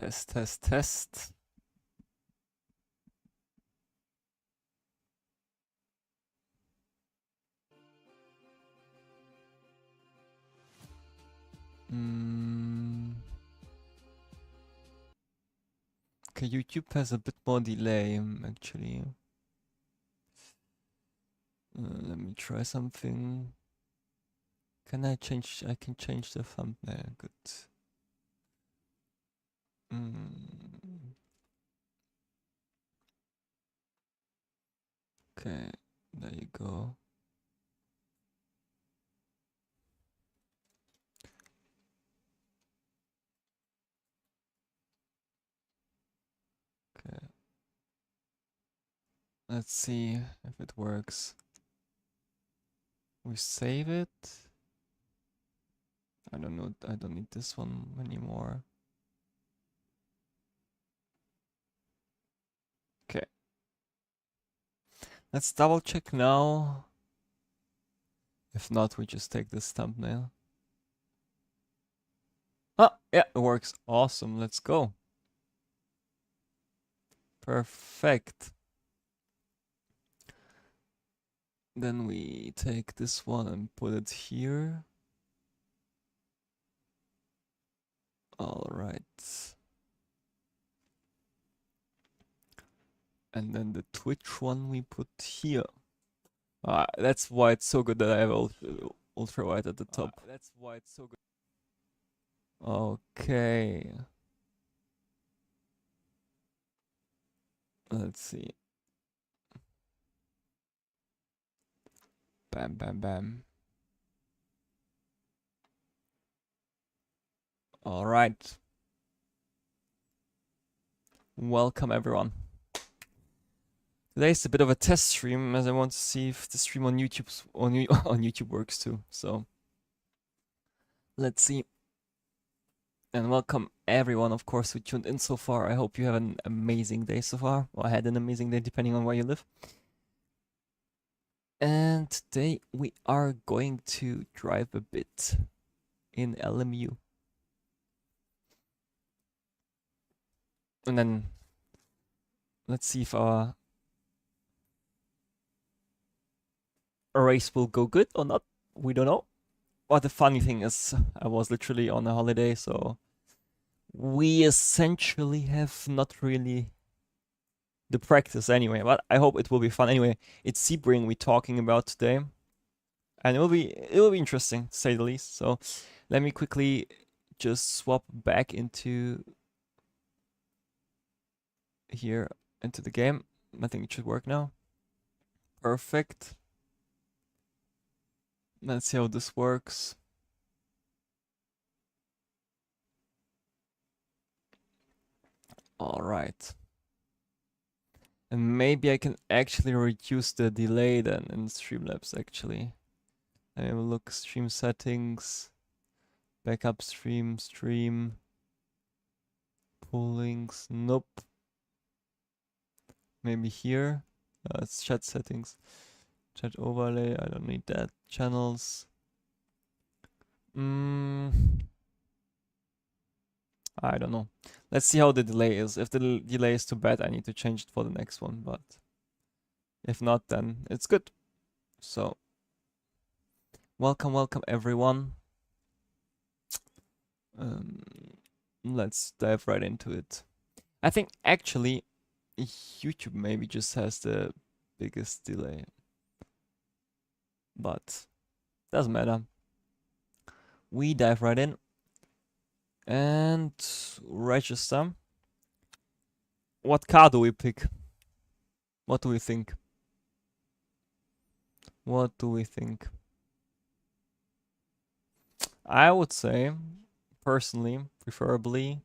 Test, test, test. Okay, YouTube has a bit more delay, actually. Let me try something. Can I change? I can change the thumbnail. Good. Okay, there you go. Okay. Let's see if it works. We save it. I don't know. I don't need this one anymore. Okay. Let's double check now. If not, we just take this thumbnail. Ah, yeah, it works. Awesome. Let's go. Perfect. Then we take this one and put it here. All right. And then the Twitch one we put here. That's why it's so good that I have ultra wide at the top. That's why it's so good. Okay. Let's see. Bam, bam, bam. All right. Welcome, everyone. Today's a bit of a test stream, as I want to see if the stream on YouTube's on YouTube works too. So let's see. And welcome everyone, of course, who tuned in so far. I hope you have an amazing day so far, or had an amazing day depending on where you live. And today we are going to drive a bit in LMU. And then let's see if our race will go good or not. We don't know. But the funny thing is, I was literally on a holiday, so we essentially have not really the practice anyway. But I hope it will be fun. Anyway, it's Sebring we're talking about today, and it will be interesting to say the least. So let me quickly just swap back into here into the game. I think it should work now. Perfect. Let's see how this works. All right. And maybe I can actually reduce the delay then in Streamlabs actually. I will look stream settings, backup stream, pull links, nope. Maybe here, it's chat settings, chat overlay, I don't need that, channels. I don't know. Let's see how the delay is. If the delay is too bad, I need to change it for the next one, but if not, then it's good. So, welcome everyone. Let's dive right into it. I think actually YouTube maybe just has the biggest delay, but doesn't matter. We dive right in and register. What car do we pick? What do we think? What do we think? I would say, personally, preferably,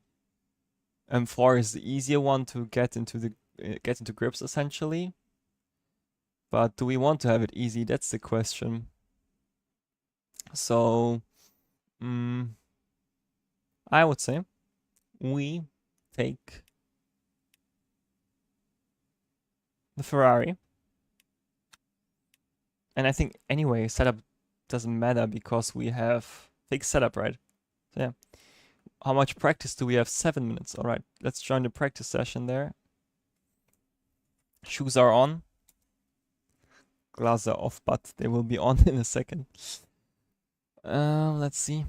M4 is the easier one to get into grips essentially. But do we want to have it easy? That's the question. So, I would say we take the Ferrari. And I think anyway, setup doesn't matter because we have fixed setup, right? So yeah, How much practice do we have? 7 minutes. All right, let's join the practice session there. Shoes are on. Gloves are off, but they will be on in a second. Let's see.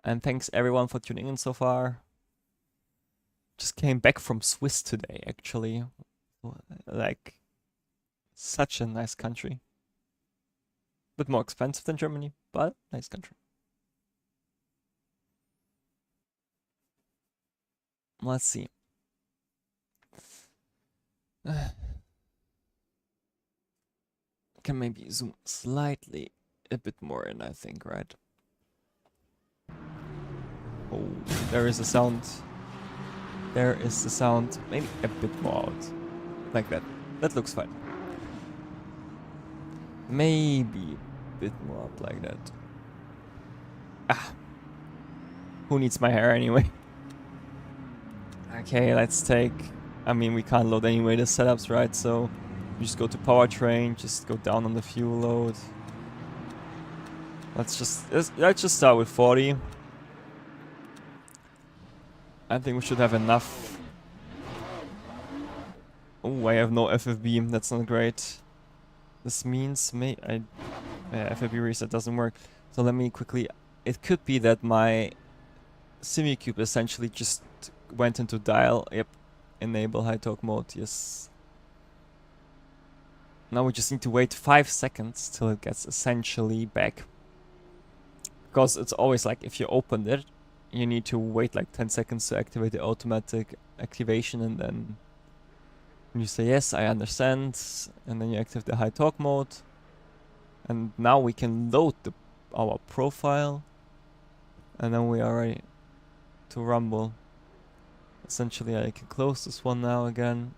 And thanks everyone for tuning in so far. Just came back from Swiss today, actually. Like, such a nice country. Bit more expensive than Germany, but nice country. Let's see. Can maybe zoom slightly a bit more in, I think, right? Oh, there is a sound. There is the sound. Maybe a bit more out. Like that. That looks fine. Maybe a bit more up like that. Ah. Who needs my hair anyway? Okay, let's take... I mean, we can't load anyway the setups, right? So we just go to powertrain, just go down on the fuel load. Let's just start with 40. I think we should have enough. Oh, I have no FFB. That's not great. This means FFB reset doesn't work. So let me quickly... It could be that my SimiCube essentially just went into dial. Yep. Enable high torque mode. Yes. Now we just need to wait 5 seconds till it gets essentially back. Because it's always like if you opened it, you need to wait like 10 seconds to activate the automatic activation, and then you say yes, I understand, and then you activate the high torque mode, and now we can load our profile, and then we are ready to rumble. Essentially, I can close this one now again.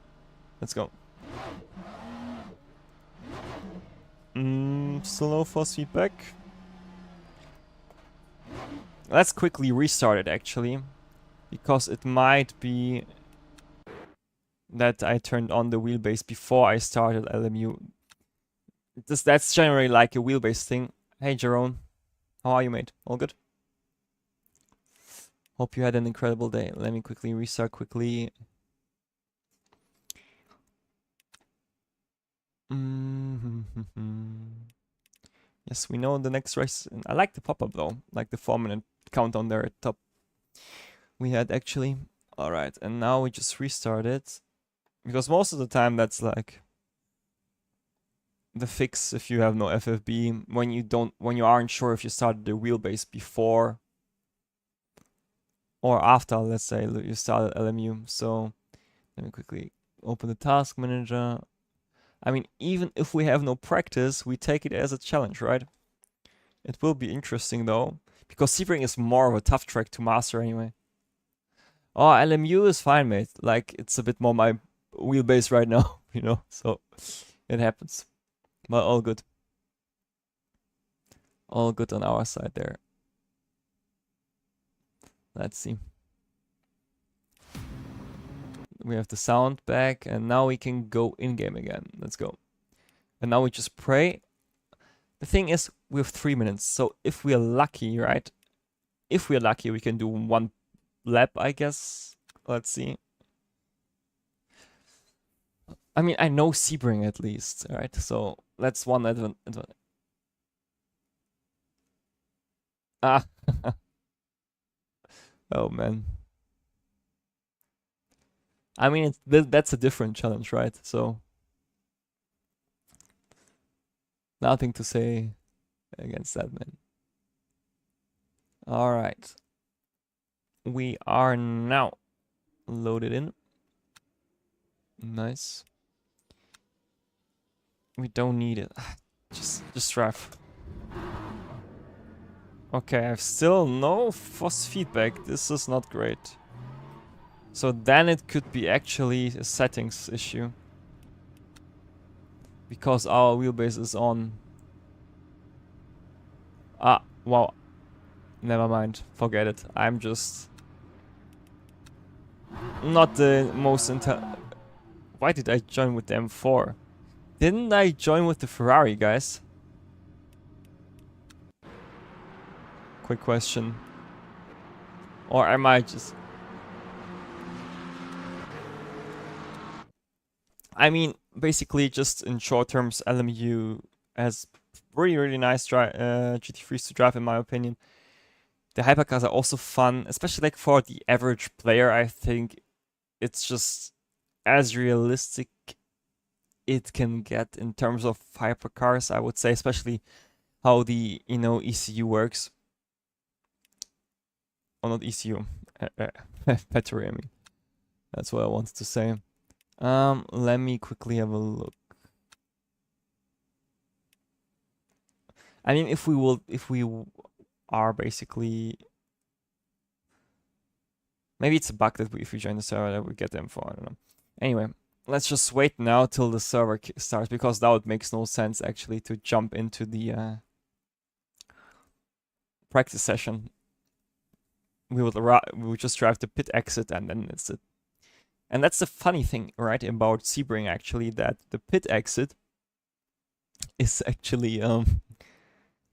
Let's go. Still no force feedback. Let's quickly restart it actually, because it might be that I turned on the wheelbase before I started LMU. That's generally like a wheelbase thing. Hey Jerome, how are you, mate? All good? Hope you had an incredible day. Let me quickly restart quickly. Yes, we know the next race. I like the pop-up though, like the 4-minute countdown there at top. We had actually. Alright, and now we just restart it. Because most of the time that's like the fix if you have no FFB, when you aren't sure if you started the wheelbase before or after, let's say you started LMU. So let me quickly open the task manager. I mean, even if we have no practice, we take it as a challenge, right? It will be interesting though, because Sebring is more of a tough track to master anyway. Oh, LMU is fine, mate. Like, it's a bit more my wheelbase right now, you know, so it happens. But all good. All good on our side there. Let's see. We have the sound back, and now we can go in-game again. Let's go. And now we just pray. The thing is, we have 3 minutes, so if we are lucky, right? If we are lucky, we can do 1 lap, I guess. Let's see. I mean, I know Sebring at least, right? So let's one advent. Ah. Oh man. I mean, that's a different challenge, right? So nothing to say against that, man. All right. We are now loaded in. Nice. We don't need it. Just drive. Okay, I have still no force feedback. This is not great. So then it could be actually a settings issue. Because our wheelbase is on. Ah, wow. Never mind. Forget it. I'm just not the most Why did I join with the M4? Didn't I join with the Ferrari, guys? Quick question. Or am I just... I mean, basically, just in short terms, LMU has really nice GT3s to drive, in my opinion. The hypercars are also fun, especially like for the average player. I think it's just as realistic it can get in terms of hypercars, I would say, especially how the, you know, ECU works. Oh, not ECU, battery, I mean. That's what I wanted to say. Let me quickly have a look. I mean, if we are basically... Maybe it's a bug that if we join the server that we get the info, I don't know. Anyway, let's just wait now till the server starts, because now it makes no sense actually to jump into the practice session. We would just drive the pit exit and then it's it. And that's the funny thing, right, about Sebring actually, that the pit exit is actually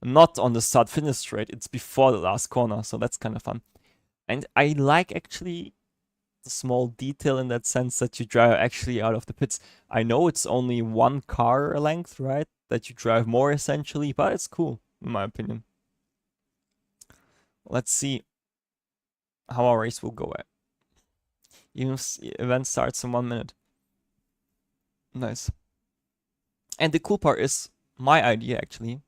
not on the start finish straight, it's before the last corner, so that's kind of fun. And I like actually the small detail in that sense that you drive actually out of the pits. I know it's only one car length, right, that you drive more essentially, but it's cool in my opinion. Let's see how our race will go at. Event starts in 1 minute. Nice. And the cool part is my idea actually.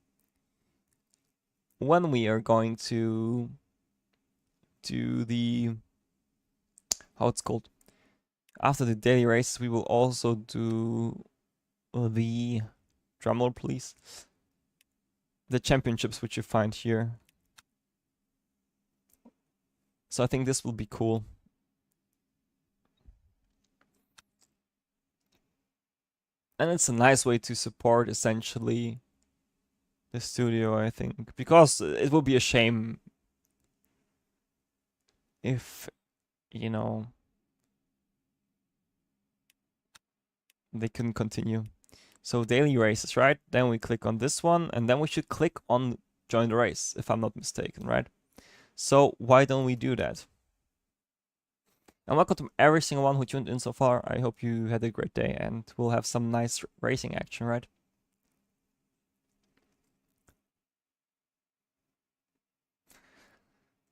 When we are going to do the, how it's called, after the daily races, we will also do the, drumroll please, the championships, which you find here. So I think this will be cool. And it's a nice way to support essentially the studio, I think, because it would be a shame if, you know, they couldn't continue. So daily races, right? Then we click on this one, and then we should click on join the race, if I'm not mistaken, right? So why don't we do that? And welcome to every single one who tuned in so far. I hope you had a great day and we'll have some nice racing action, right?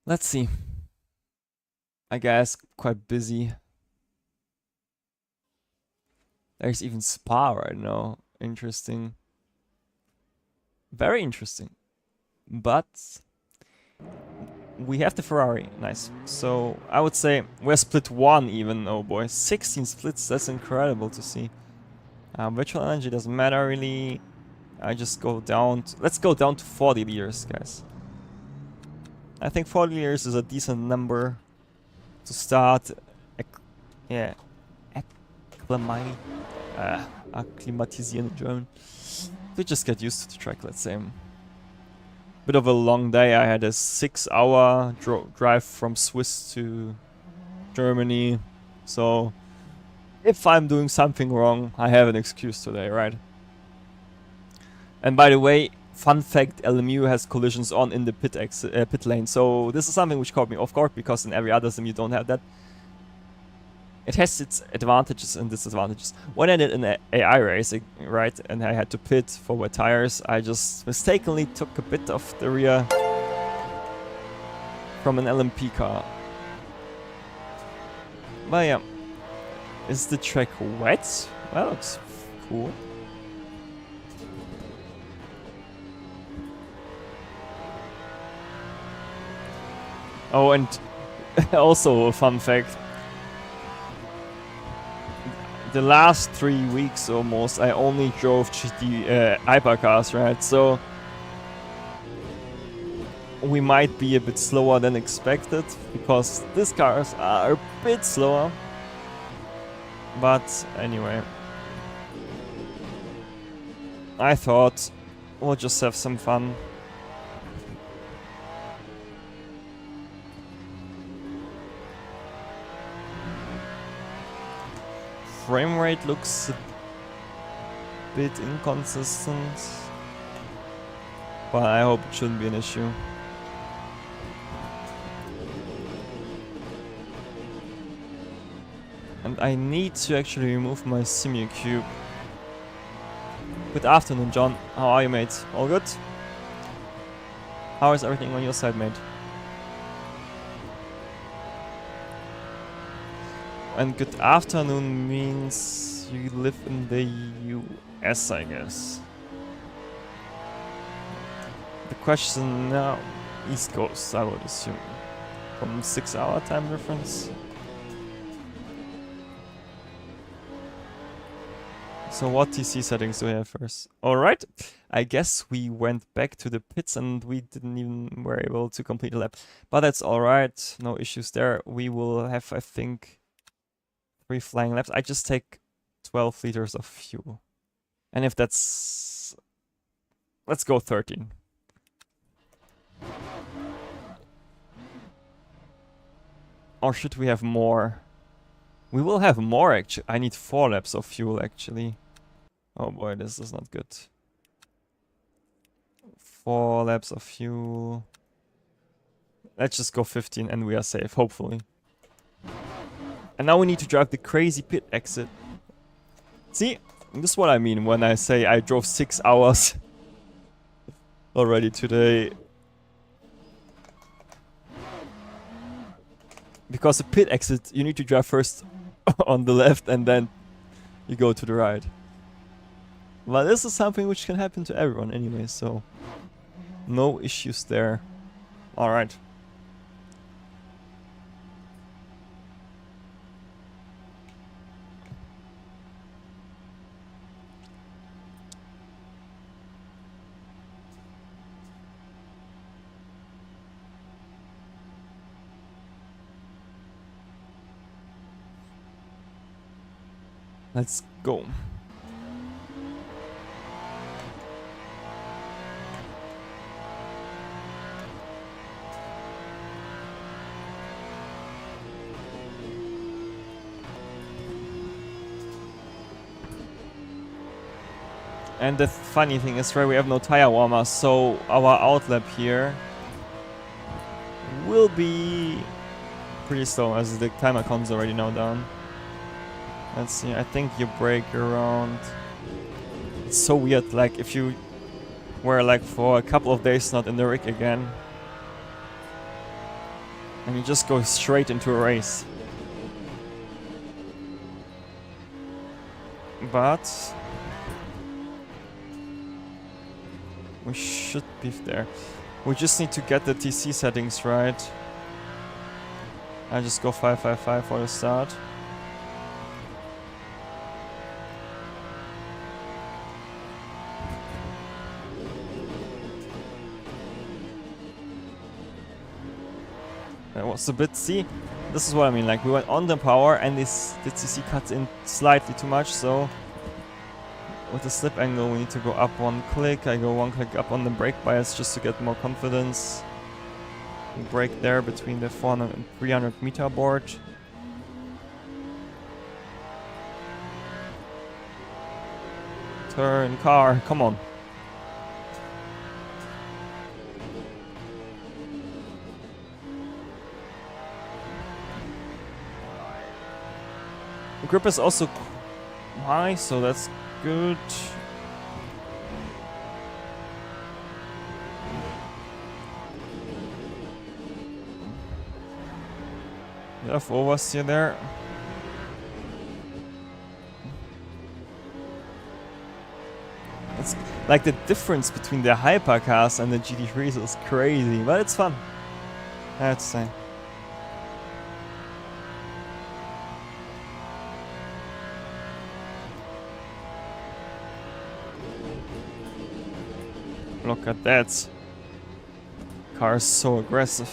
Let's see. I guess quite busy. There's even Spa right now. Interesting. Very interesting. But we have the Ferrari. Nice. So I would say we're split 1 even. Oh boy. 16 splits. That's incredible to see. Virtual energy doesn't matter really. I just go down. Let's go down to 40 liters, guys. I think 40 liters is a decent number to start. Yeah. Akklimatisieren in German. To just get used to the track, let's say. Bit of a long day. I had a 6-hour drive from Swiss to Germany. So if I'm doing something wrong, I have an excuse today, right? And by the way, fun fact, LMU has collisions on in the pit lane. So this is something which caught me off guard, because in every other sim you don't have that. It has its advantages and disadvantages. When I did an AI race, right, and I had to pit for wet tires, I just mistakenly took a bit of the rear from an LMP car. But yeah, is the track wet? That looks cool. Oh, and also a fun fact. The last 3 weeks almost, I only drove GT hypercars, right? So we might be a bit slower than expected, because these cars are a bit slower. But anyway, I thought we'll just have some fun. Frame rate looks a bit inconsistent, but I hope it shouldn't be an issue. And I need to actually remove my simu cube. Good afternoon, John. How are you, mate? All good? How is everything on your side, mate? And good afternoon means you live in the US, I guess. The question now, East Coast, I would assume. From 6-hour time difference. So what TC settings do we have first? Alright, I guess we went back to the pits and we didn't even were able to complete the lap. But that's alright, no issues there. We will have, I think, 3 flying laps. I just take 12 liters of fuel. And if that's... let's go 13. Or should we have more? We will have more actually. I need 4 laps of fuel actually. Oh boy, this is not good. 4 laps of fuel. Let's just go 15 and we are safe, hopefully. And now we need to drive the crazy pit exit. See, this is what I mean when I say I drove 6 hours already today. Because the pit exit, you need to drive first on the left and then you go to the right. Well, this is something which can happen to everyone anyway, so no issues there. Alright. Let's go. And the funny thing is, right, we have no tire warmer, so our outlap here will be pretty slow as the timer count's already now down. Let's see, I think you brake around... It's so weird, like if you were like for a couple of days not in the rig again and you just go straight into a race. But we should be there. We just need to get the TC settings right. I just go 555 for the start. That was a bit, see, this is what I mean, like we went on the power and the TC cuts in slightly too much, so with the slip angle we need to go up 1 click. I go 1 click up on the brake bias just to get more confidence. We brake there between the 400 and 300 meter board. Turn car, come on. The grip is also high, so that's good. We have oversteer there. It's like the difference between the hypercars and the GT3s is crazy, but it's fun. I have to say. Look at that. Car is so aggressive.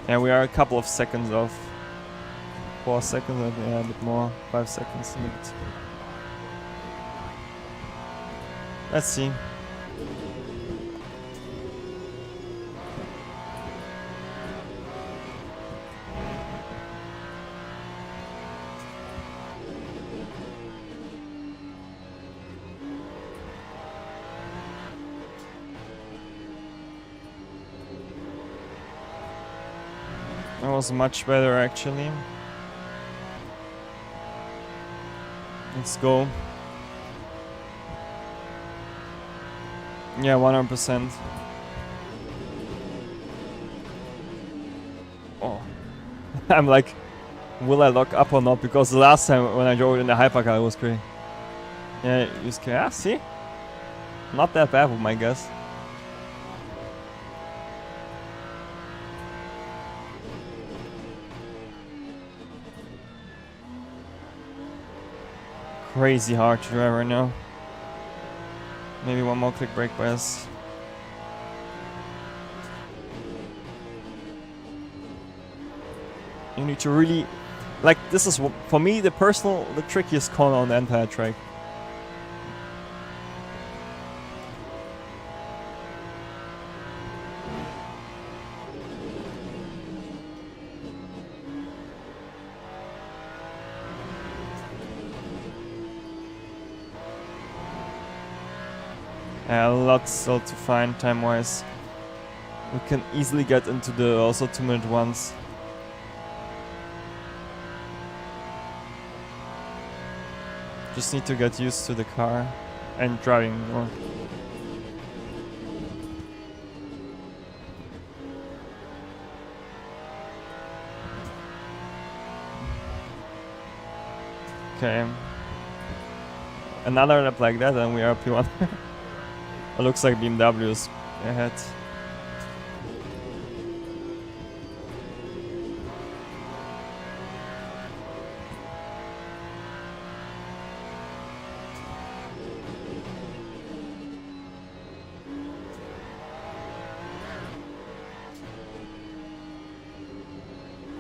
Yeah, we are a couple of seconds off. 4 seconds, yeah, a bit more. 5 seconds. A bit. Let's see. I was much better actually. Let's go. Yeah, 100%. Oh. I'm like, will I lock up or not? Because the last time when I drove in the hypercar it was great. Yeah, you scared. Ah, see? Not that bad with my guess. Crazy hard to drive right now. Maybe one more click brake press. You need to really, like, this is for me the trickiest corner on the entire track. Yeah, lots still to find time-wise. We can easily get into the also 2-minute ones. Just need to get used to the car and driving more. Okay. Another lap like that and we are P1. It looks like BMW's ahead.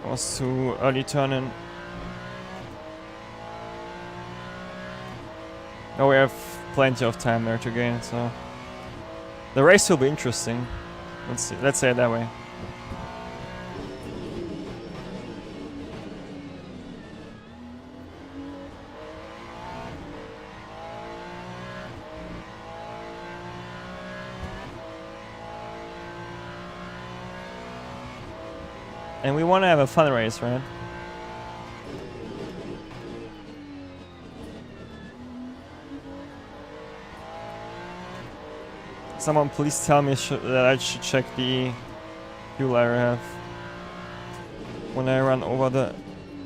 Was too early turning. Oh, we have plenty of time there to gain, so the race will be interesting. Let's see. Let's say it that way. And we want to have a fun race, right? Someone please tell me that I should check the fuel I have when I run over the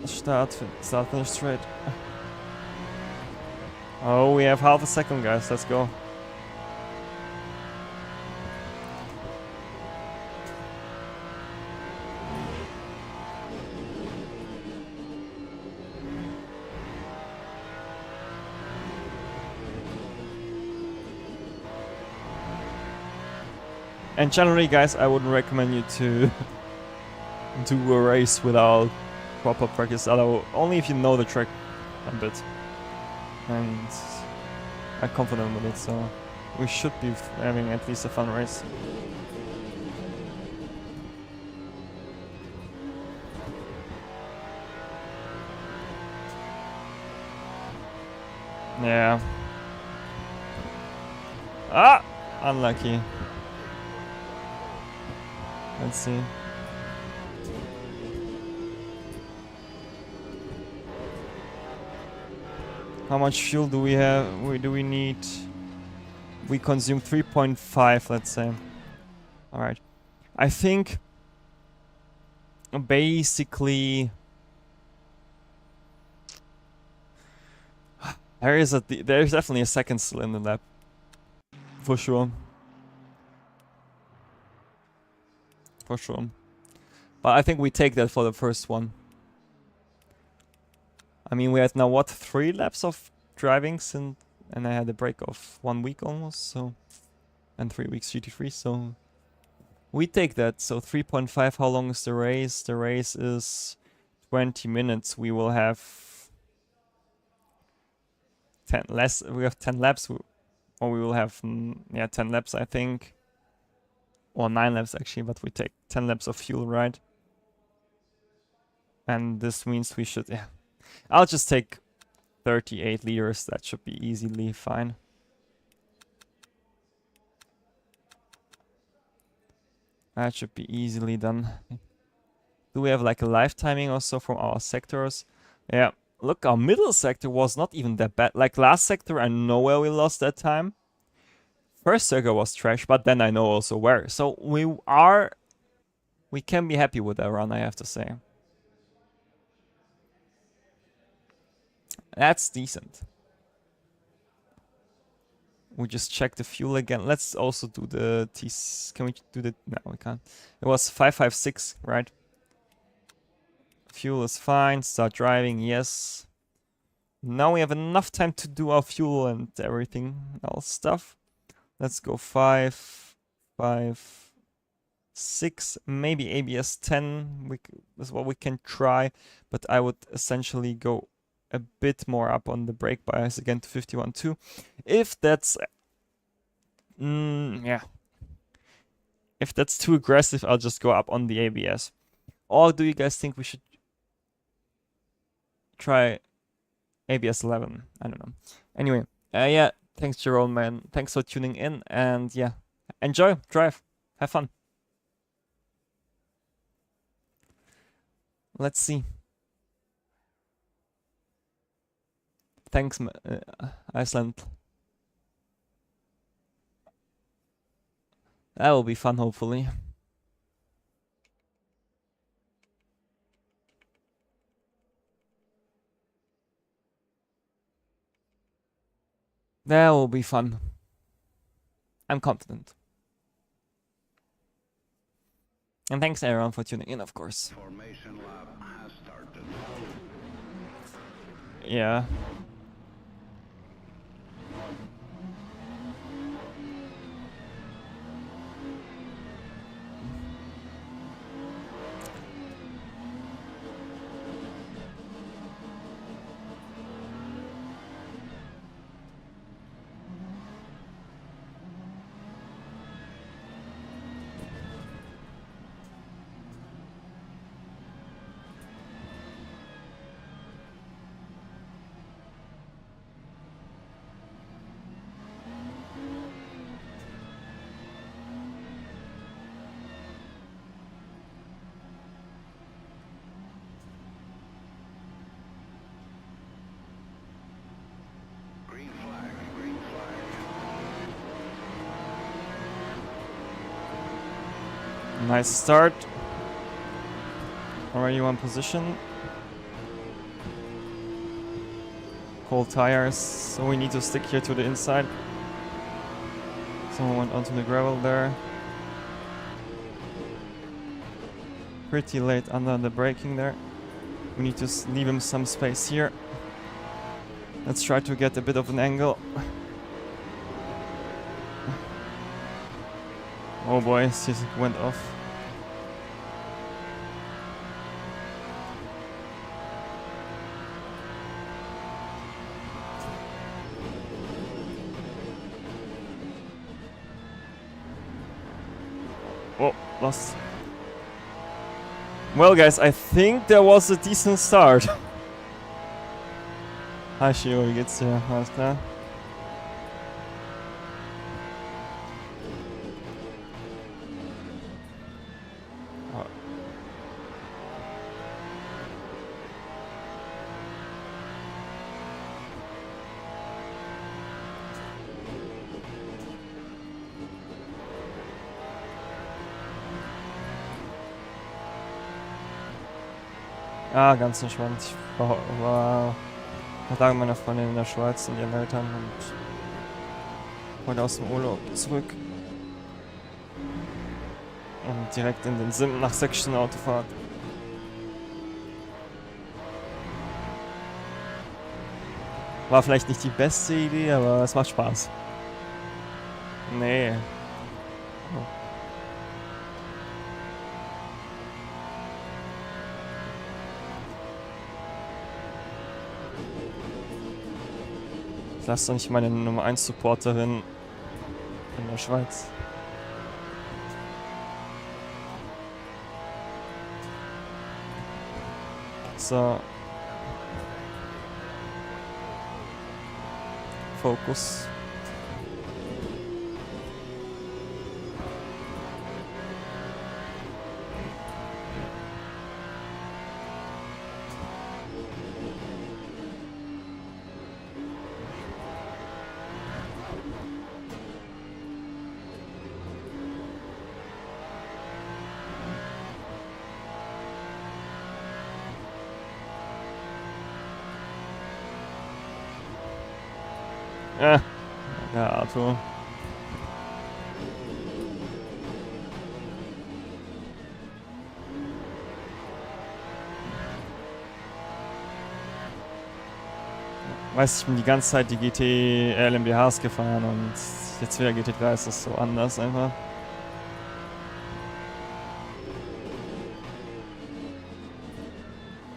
start finish straight. Oh, we have half a second, guys. Let's go. And generally, guys, I wouldn't recommend you to do a race without proper practice, although only if you know the track a bit and are confident with it, so we should be having at least a fun race. Yeah. Ah! Unlucky. Let's see. How much fuel do we have? Do we need? We consume 3.5, let's say. Alright. I think basically there's definitely a second still in the lap. For sure. For sure. But I think we take that for the first one. I mean, we had now, what, 3 laps of driving and I had a break of 1 week almost, so... And 3 weeks GT3, so... We take that, so 3.5, how long is the race? The race is 20 minutes. We will have 10 less, we have 10 laps, or we will have, yeah, 10 laps, I think. Or 9 laps actually, but we take 10 laps of fuel, right? And this means we should, yeah. I'll just take 38 liters, that should be easily fine. That should be easily done. Do we have like a live timing also from our sectors? Yeah, look, our middle sector was not even that bad. Like last sector, I know where we lost that time. First sector was trash, but then I know also where. So we can be happy with that run, I have to say. That's decent. We just check the fuel again. Let's also do the can we do the, no, we can't. It was 556, right? Fuel is fine, start driving, yes. Now we have enough time to do our fuel and everything else stuff. Let's go 5, 5, 6, maybe ABS 10 is what we can try, but I would essentially go a bit more up on the brake bias again to 51.2. If that's, yeah. If that's too aggressive, I'll just go up on the ABS. Or do you guys think we should try ABS 11? I don't know. Anyway, yeah, thanks Jerome, man. Thanks for tuning in, and yeah, enjoy, drive, have fun. Let's see. Thanks, Iceland. That will be fun, hopefully. That will be fun. I'm confident. And thanks everyone for tuning in, of course. Formation lab has started. Yeah. Nice start. Already one position. Cold tires, so we need to stick here to the inside. Someone went onto the gravel there. Pretty late under the braking there. We need to leave him some space here. Let's try to get a bit of an angle. Oh boy, he went off. Oh, lost. Well guys, I think there was a decent start. Hi Shio, wie geht's dir? Alles klar? Ah, ganz entspannt. Ich war nach Tagen meiner Freundin in der Schweiz und ihren Eltern und heute aus dem Urlaub zurück. Und direkt in den Sim nach 6 Stunden Autofahrt. War vielleicht nicht die beste Idee, aber es macht Spaß. Nee. Oh. Ich lasse doch nicht meine Nummer 1 Supporterin in der Schweiz. So. Focus. Ja, Arthur. Weiß, ich bin die ganze Zeit die GT LMBHs gefahren und jetzt wieder GT3 ist das so anders einfach.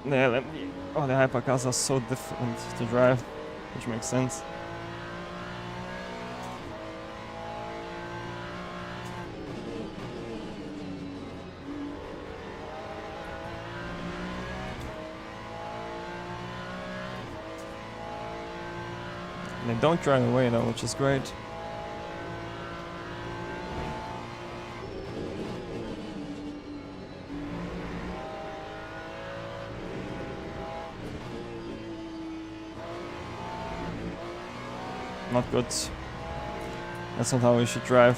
The LMG, oh, the hypercars are so different to drive, which makes sense. They don't drive away though, which is great. Not good. That's not how you should drive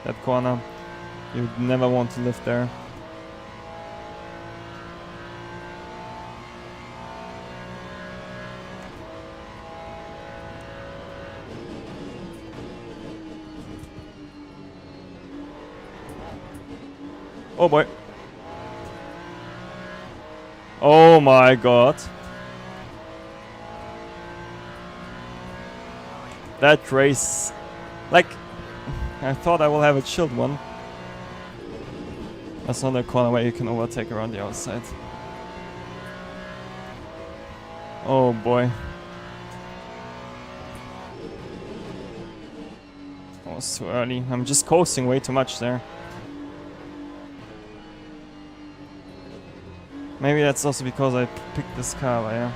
that corner. You would never want to live there. Oh boy. Oh my god. That race, like, I thought I will have a chilled one. That's not a corner where you can overtake around the outside. Oh boy. That was too early. I'm just coasting way too much there. Maybe that's also because I picked this car, but yeah.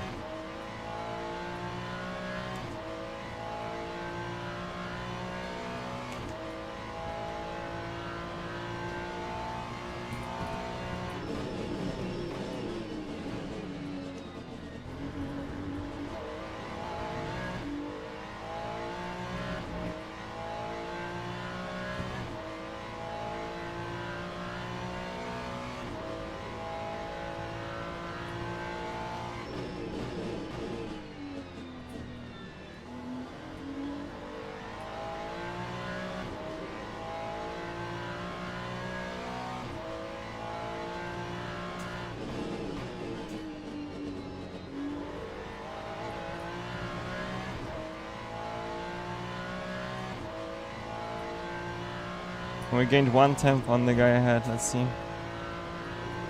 We gained 1/10 on the guy ahead, let's see.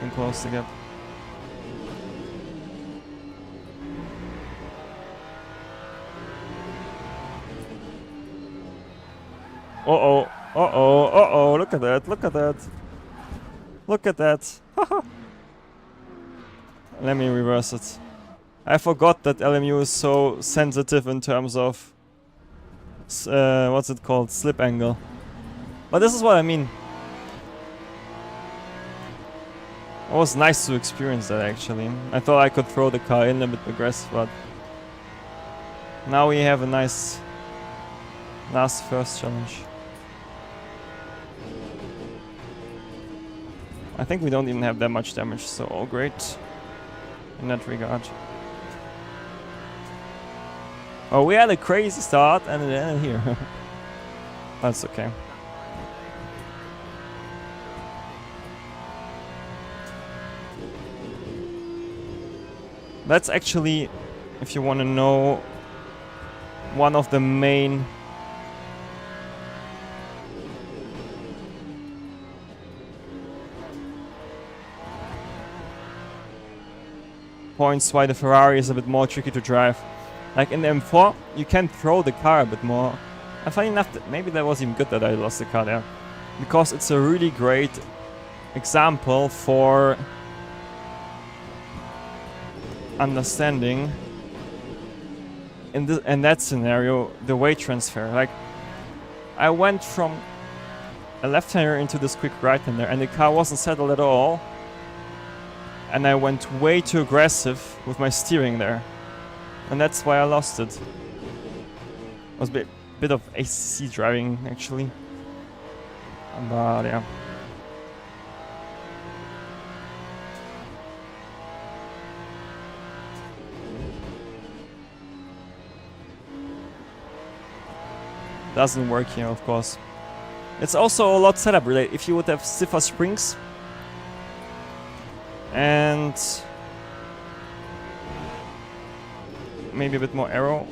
And close the gap. Uh-oh, uh-oh, uh-oh, look at that, look at that. Look at that. Let me reverse it. I forgot that LMU is so sensitive in terms of, what's it called, slip angle. But this is what I mean. It was nice to experience that actually. I thought I could throw the car in a bit aggressive, but now we have a nice last first challenge. I think we don't even have that much damage, so all great in that regard. Oh, we had a crazy start and it ended here. That's okay. That's actually, if you want to know, one of the main points why the Ferrari is a bit more tricky to drive. Like in the M4, you can throw the car a bit more. And funny enough, maybe that was even good that I lost the car there. Because it's a really great example for understanding in that scenario the weight transfer. Like I went from a left-hander into this quick right-hander and the car wasn't settled at all, and I went way too aggressive with my steering there, and that's why I lost it. It was a bit of ACC driving actually, but yeah. doesn't work here, of course. It's also a lot setup related. If you would have stiffer springs and maybe a bit more aero,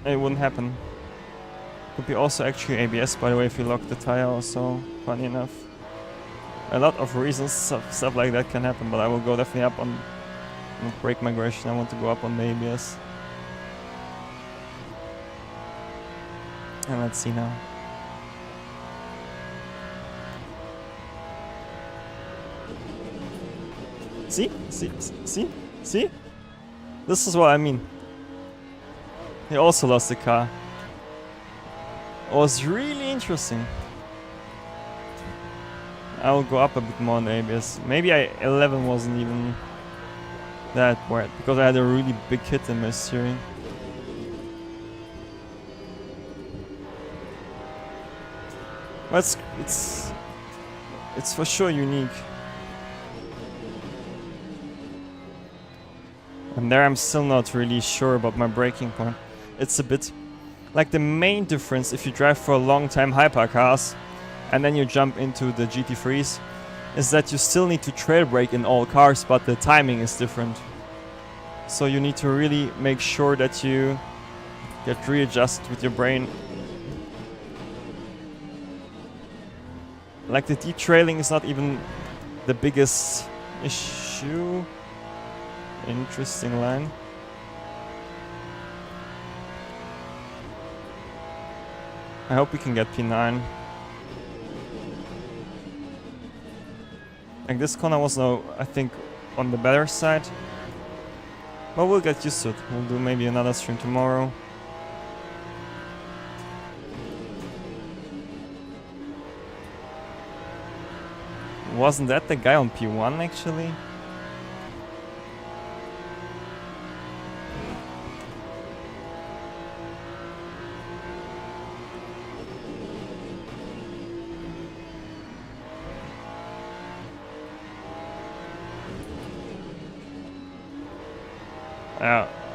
it wouldn't happen. Could be also actually ABS, by the way, if you lock the tire or so, funny enough. A lot of reasons, stuff like that can happen, but I will go definitely up on brake migration. I want to go up on the ABS. And let's see now. See? See? This is what I mean. He also lost the car. It was really interesting. I will go up a bit more on the ABS. Maybe 11 wasn't even that bad because I had a really big hit in my steering. But it's for sure unique. And there I'm still not really sure about my braking point. It's a bit like the main difference if you drive for a long time hypercars and then you jump into the GT3s is that you still need to trail brake in all cars, but the timing is different. So you need to really make sure that you get readjusted with your brain. Like the deep trailing is not even the biggest issue. Interesting line. I hope we can get P9. Like this corner was now, I think, on the better side. But we'll get used to it. We'll do maybe another stream tomorrow. Wasn't that the guy on P1 actually?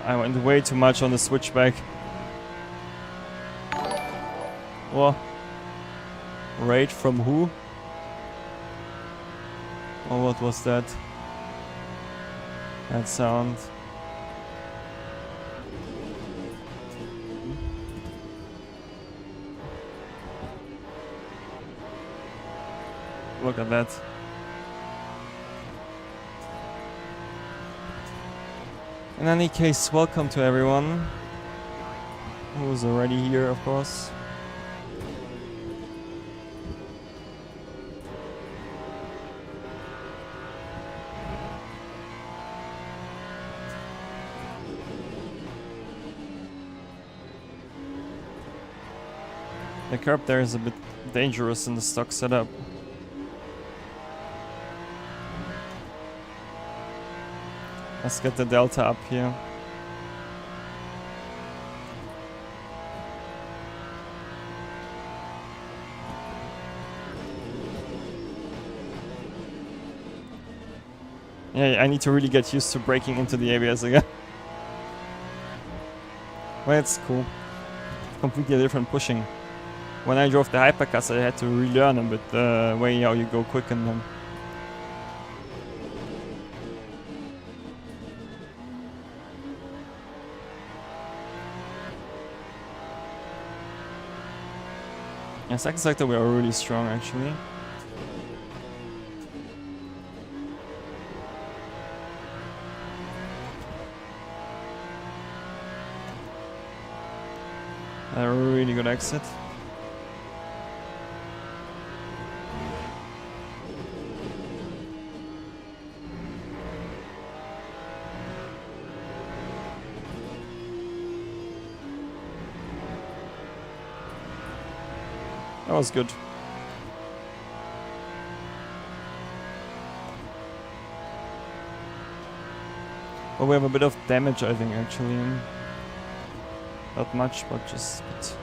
I went way too much on the switchback. What? Raid from who? Oh, what was that? That sound. Look at that. In any case, welcome to everyone who's already here, of course. The curb there is a bit dangerous in the stock setup. Let's get the delta up here. Yeah, I need to really get used to braking into the ABS again. Well, it's cool. Completely different pushing. When I drove the hypercars, I had to relearn a bit the way how you go quick in them. Yeah, second sector we are really strong actually. A really good exit. That was good. Well, we have a bit of damage, I think, actually. Not much, but just a bit.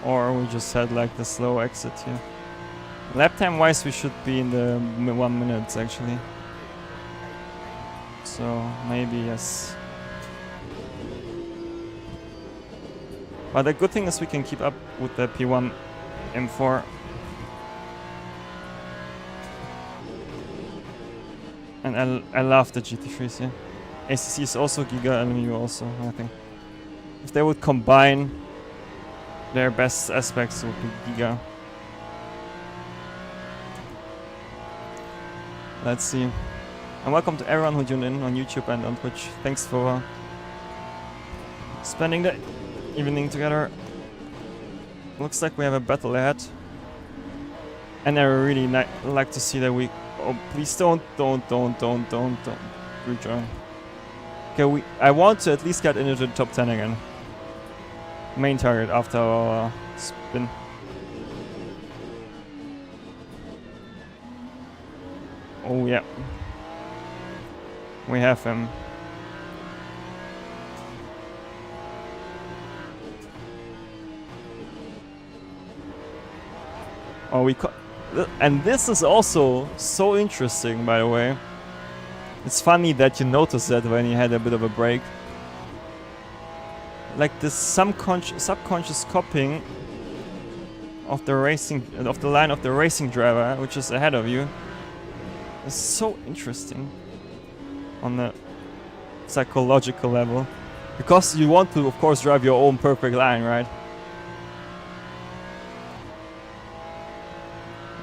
Or we just had like the slow exit here. Lap time wise, we should be in the 1 minute actually. So maybe yes. But the good thing is we can keep up with the P1 M4. And I love the GT3s, yeah. ACC is also Giga, LMU also, I think. If they would combine their best aspects, it would be Giga. Let's see. And welcome to everyone who tuned in on YouTube and on Twitch. Thanks for spending the evening together. Looks like we have a battle ahead. And I really like to see that we... Oh, please don't rejoin. Okay, I want to at least get into the top 10 again. Main target after our spin. Oh yeah. We have him. Oh, and this is also so interesting, by the way. It's funny that you noticed that when you had a bit of a break. Like this subconscious copying of the line of the racing driver, which is ahead of you, is so interesting on the psychological level. Because you want to, of course, drive your own perfect line, right?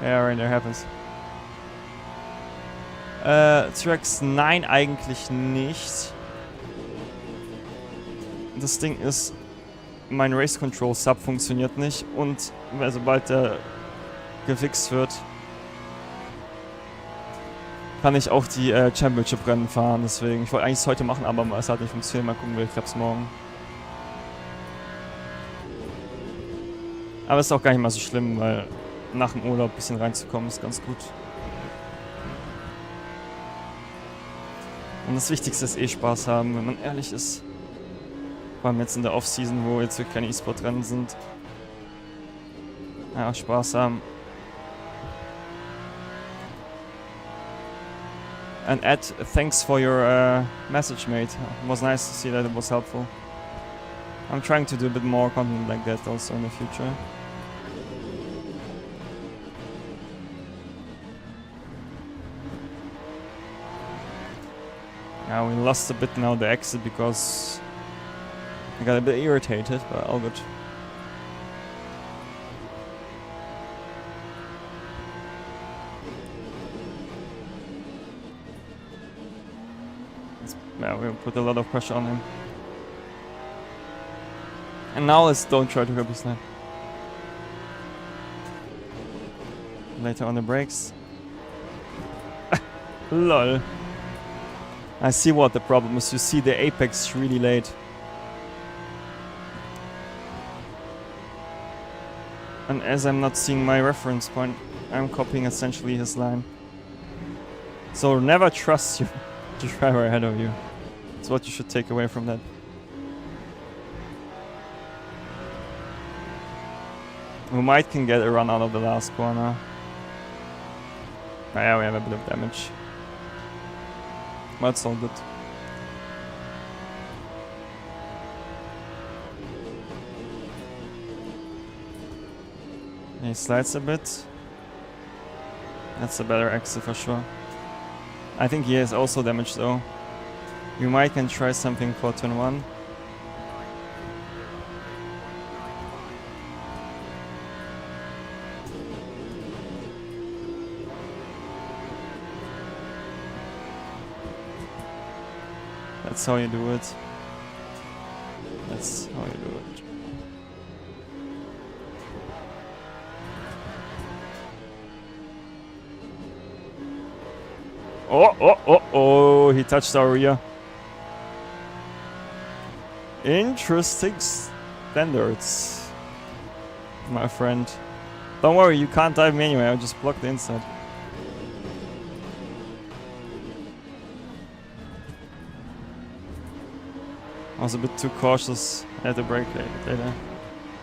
Ja, right, there happens. Tracks 9 eigentlich nicht. Das Ding ist, mein Race Control Sub funktioniert nicht und sobald der gefixt wird, kann ich auch die Championship Rennen fahren. Deswegen, ich wollte eigentlich es heute machen, aber es hat nicht funktioniert. Mal gucken, vielleicht klappt es morgen. Aber es ist auch gar nicht mal so schlimm, weil nach dem Urlaub ein bisschen reinzukommen ist ganz gut. Und das Wichtigste ist eh Spaß haben, wenn man ehrlich ist. Vor allem jetzt in der Off-Season, wo jetzt wirklich keine E-Sport-Rennen sind. Ja, Spaß haben. And Ed, thanks for your message, mate. It was nice to see that it was helpful. I'm trying to do a bit more content like that also in the future. Yeah, we lost a bit now the exit because I got a bit irritated, but all good. Yeah, we put a lot of pressure on him. And now let's don't try to grab his line. Later on the brakes. Lol. I see what the problem is. You see the apex really late. And as I'm not seeing my reference point, I'm copying essentially his line. So never trust your driver ahead of you. That's what you should take away from that. We might can get a run out of the last corner. Oh, yeah, we have a bit of damage. But it's all good. He slides a bit. That's a better exit for sure. I think he has also damage though. We might can try something for turn 1. That's how you do it. That's how you do it. Oh, he touched our rear. Interesting standards, my friend. Don't worry, you can't dive me anyway, I'll just block the inside. I was a bit too cautious at the brake later.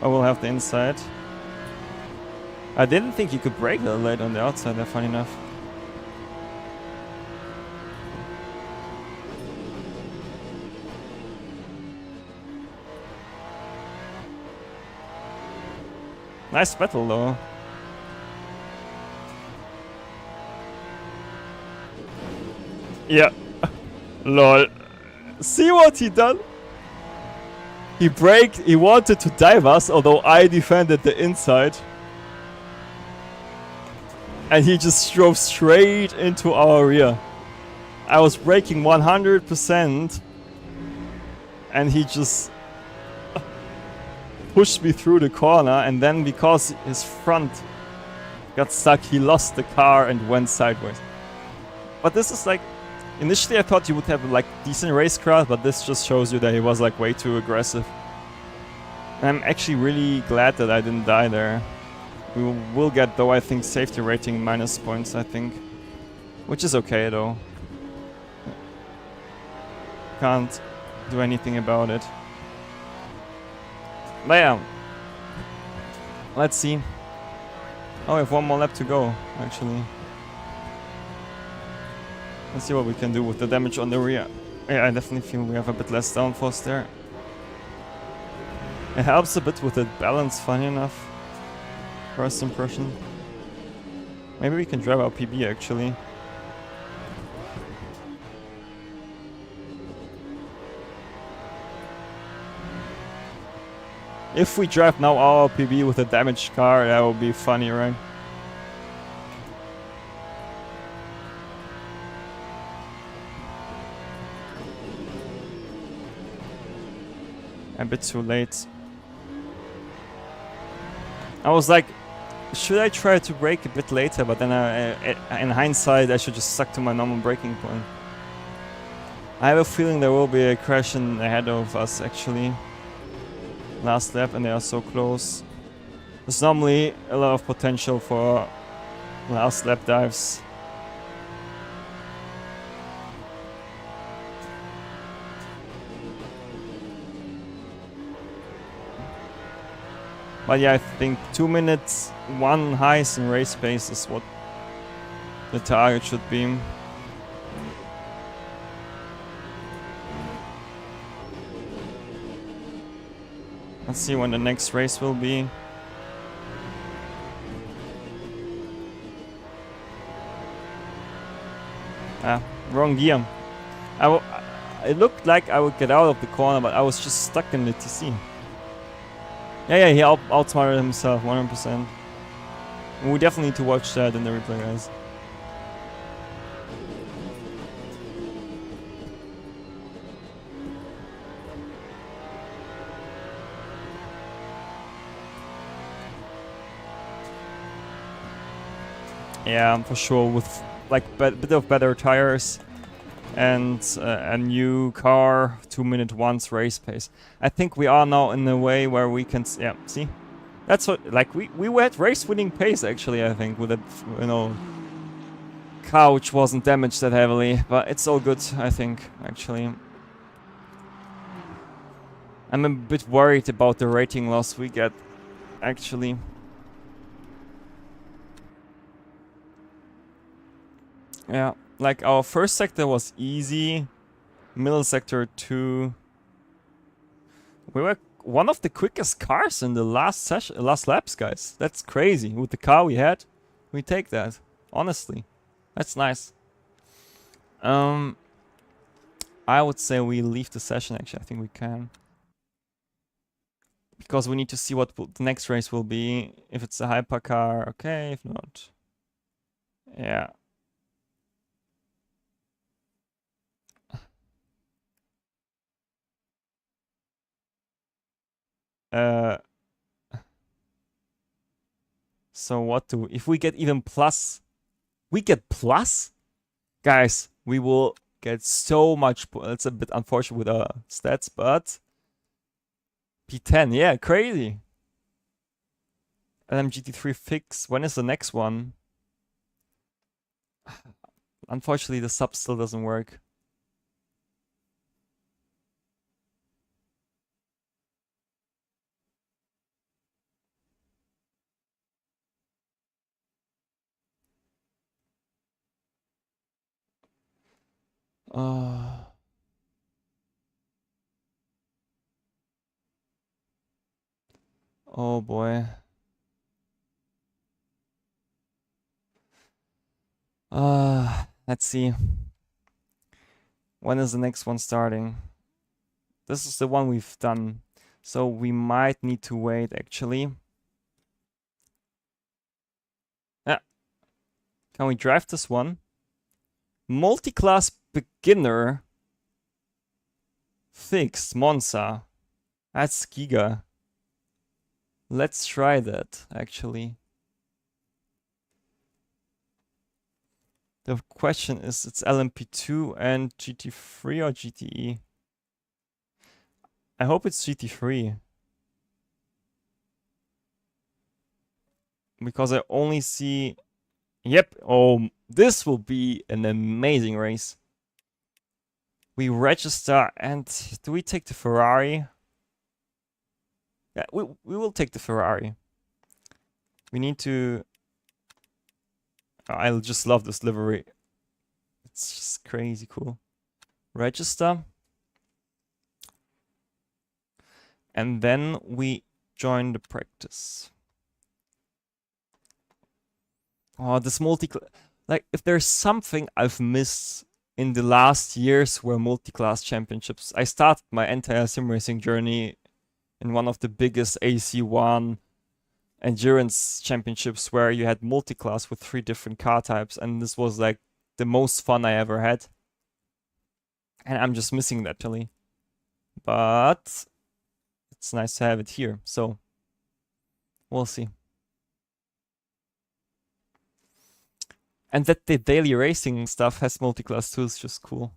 I will have the inside. I didn't think you could brake that late on the outside there, funny enough. Nice battle though. Yeah. Lol. See what he done? He braked, he wanted to dive us, although I defended the inside. And he just drove straight into our rear. I was braking 100%. And he just pushed me through the corner, and then because his front got stuck, he lost the car and went sideways. But this is like, initially I thought you would have like decent racecraft, but this just shows you that he was like way too aggressive. And I'm actually really glad that I didn't die there. We will get, though, I think, safety rating minus points, I think. Which is okay, though. Can't do anything about it. But yeah. Let's see. Oh, we have one more lap to go, actually. Let's see what we can do with the damage on the rear. Yeah, I definitely feel we have a bit less downforce there. It helps a bit with the balance, funny enough. First impression. Maybe we can drive our PB, actually. If we drive now our PB with a damaged car, that would be funny, right? A bit too late. I was like, should I try to brake a bit later? But then in hindsight, I should just stuck to my normal braking point. I have a feeling there will be a crash ahead of us, actually. Last lap, and they are so close. There's normally a lot of potential for last lap dives. But yeah, I think 2 minutes, 1 highest in race pace is what the target should be. Let's see when the next race will be. Ah, wrong gear. It looked like I would get out of the corner, but I was just stuck in the TC. Yeah, he outsmarted himself, 100%. And we definitely need to watch that in the replay, guys. Yeah, for sure, with like bit of better tires and a new car, 2 minute once race pace. I think we are now in a way where we can, yeah, see? That's what, like, we were at race winning pace, actually, I think, with that, you know, car which wasn't damaged that heavily, but it's all good, I think, actually. I'm a bit worried about the rating loss we get, actually. Yeah, like our first sector was easy, middle sector 2. We were one of the quickest cars in the last laps, guys. That's crazy. With the car we had, we take that. Honestly, that's nice. I would say we leave the session. Actually, I think we can, because we need to see what the next race will be. If it's a hypercar, okay. If not, yeah. So what do if we get even plus? We get plus, guys. We will get so much. It's a bit unfortunate with our stats, but P10, yeah, crazy. LMGT3 fix. When is the next one? Unfortunately, the sub still doesn't work. Oh boy. Let's see. When is the next one starting? This is the one we've done. So we might need to wait, actually. Yeah. Can we drive this one? Multi-class beginner. Fixed. Monza. That's Giga. Let's try that, actually. The question is, it's LMP2 and GT3 or GTE? I hope it's GT3. Because I only see... Yep, oh, this will be an amazing race. We register and do we take the Ferrari? Yeah, we will take the Ferrari. We need to... I just love this livery. It's just crazy cool. Register. And then we join the practice. Oh, this like, if there's something I've missed in the last years were multi-class championships. I started my entire sim racing journey in one of the biggest AC1 endurance championships where you had multi-class with 3 different car types, and this was like the most fun I ever had. And I'm just missing that, actually. But it's nice to have it here, so we'll see. And that the daily racing stuff has multi-class too is just cool.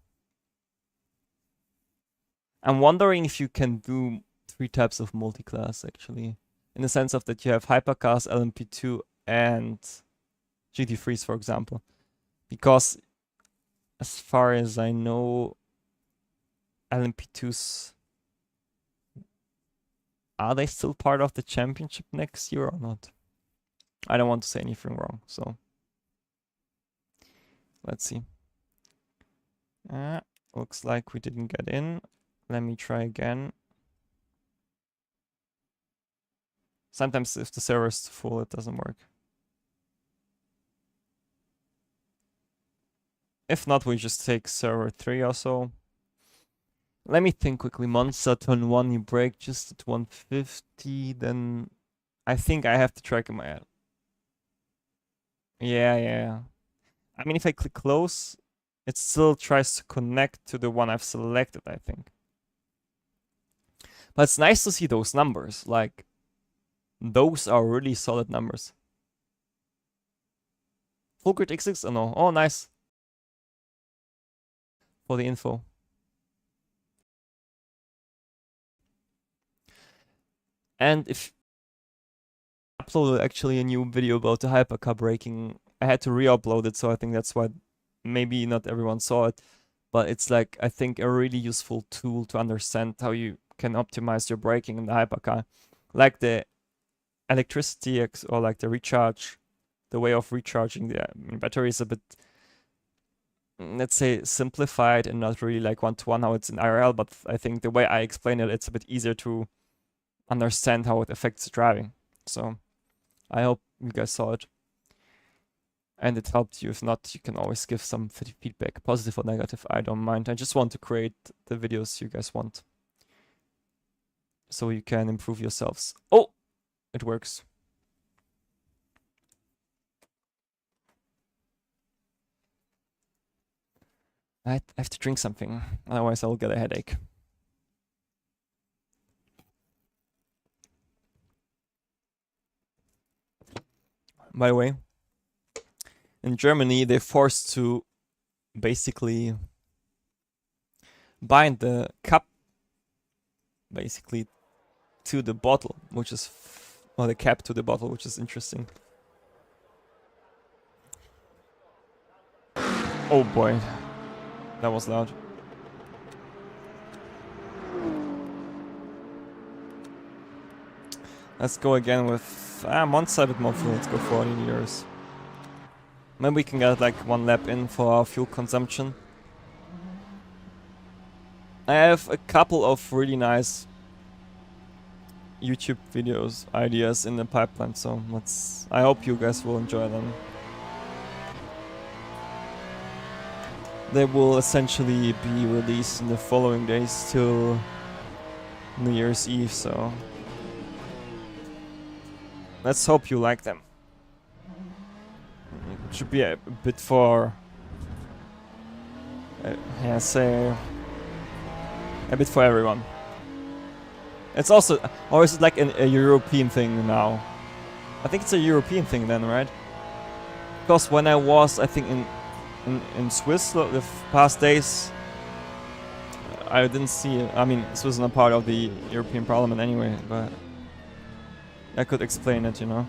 I'm wondering if you can do 3 types of multi-class, actually. In the sense of that you have hypercars, LMP2, and GT3s, for example. Because as far as I know, LMP2s... Are they still part of the championship next year or not? I don't want to say anything wrong, so... Let's see. Looks like we didn't get in. Let me try again. Sometimes if the server is full, it doesn't work. If not, we just take server 3 or so. Let me think quickly. Monza turn 1, you brake just at 150, then I think I have the track in my head. Yeah. I mean, if I click close, it still tries to connect to the one I've selected, I think. But it's nice to see those numbers. Like, those are really solid numbers. Full grid X6? Oh no. Oh, nice. For the info. And if I uploaded actually a new video about the hypercar braking, I had to re-upload it, so I think that's why maybe not everyone saw it. But it's like, I think, a really useful tool to understand how you can optimize your braking in the hypercar. Like the electricity or like the recharge, the way of recharging the battery is a bit, let's say, simplified and not really like one-to-one how it's in IRL, but I think the way I explain it, it's a bit easier to understand how it affects driving. So I hope you guys saw it and it helped you. If not, you can always give some feedback, positive or negative. I don't mind. I just want to create the videos you guys want so you can improve yourselves. Oh, it works. I have to drink something, otherwise I'll get a headache. By the way, in Germany, they're forced to basically bind the cup basically to the bottle, which is, or the cap to the bottle, which is interesting. Oh boy, that was loud. Let's go again with Monza, a bit more fuel. Let's go 40 liters. Maybe we can get like 1 lap in for our fuel consumption. I have a couple of really nice YouTube videos, ideas in the pipeline, so I hope you guys will enjoy them. they will essentially be released in the following days till New Year's Eve, so let's hope you like them. It should be a bit for, yeah, say, a bit for everyone. It's also, or is it like a European thing now? I think it's a European thing then, right? Because when I was, I think in Swiss the past days, I didn't see it. I mean, Swiss is not part of the European Parliament anyway, but I could explain it, you know.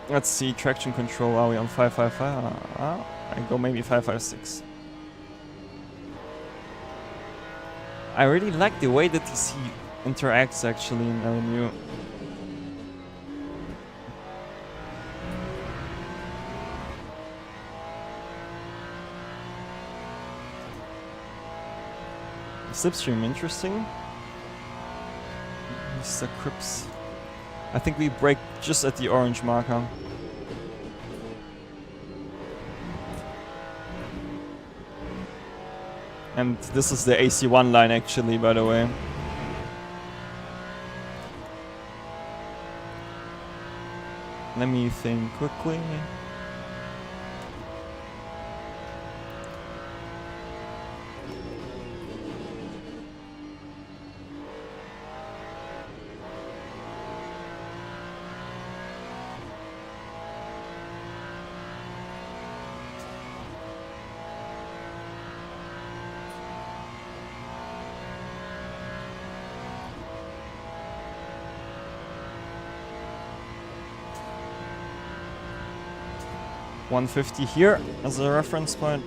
Let's see, traction control, are we on 555? I go maybe 556. I really like the way that DC interacts actually in LMU. Slipstream, interesting. Mr. Crips. I think we break just at the orange marker. And this is the AC1 line actually, by the way. Let me think quickly. .150 here as a reference point.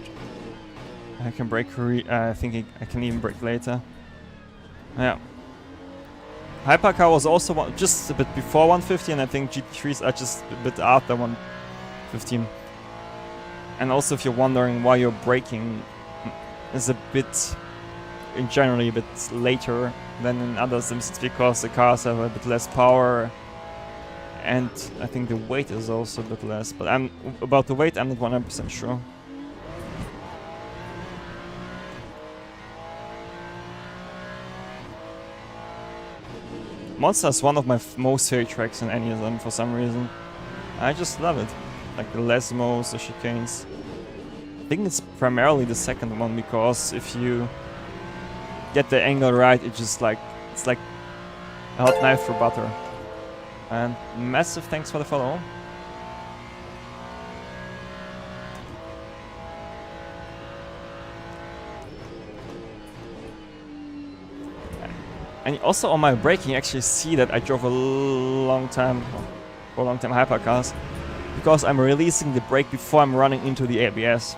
I can break. I think I can even break later. Yeah. Hypercar was also just a bit before 150, and I think GT3s are just a bit after 115. And also, if you're wondering why you're braking, is a bit, in generally, a bit later than in other sims, it's because the cars have a bit less power. And I think the weight is also a bit less, but about the weight I'm not 100% sure. Monster is one of my most favorite tracks in any of them for some reason. I just love it. Like the Lesmos, the chicanes. I think it's primarily the second one because if you get the angle right, it's like a hot knife for butter. And massive thanks for the follow. And also on my braking, you actually see that I drove a long time hypercars because I'm releasing the brake before I'm running into the ABS.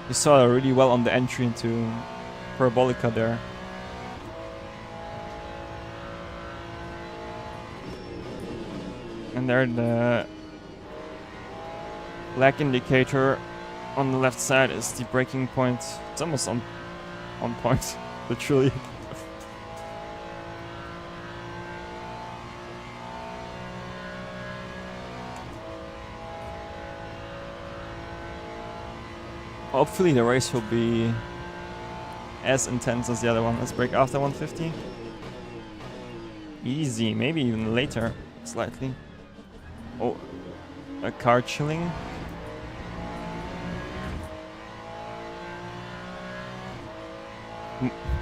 You saw it really well on the entry into Parabolica there. And there the lag indicator on the left side is the braking point. It's almost on point, literally. Hopefully the race will be as intense as the other one. Let's brake after 150. Easy, maybe even later, slightly. Oh, a car chilling.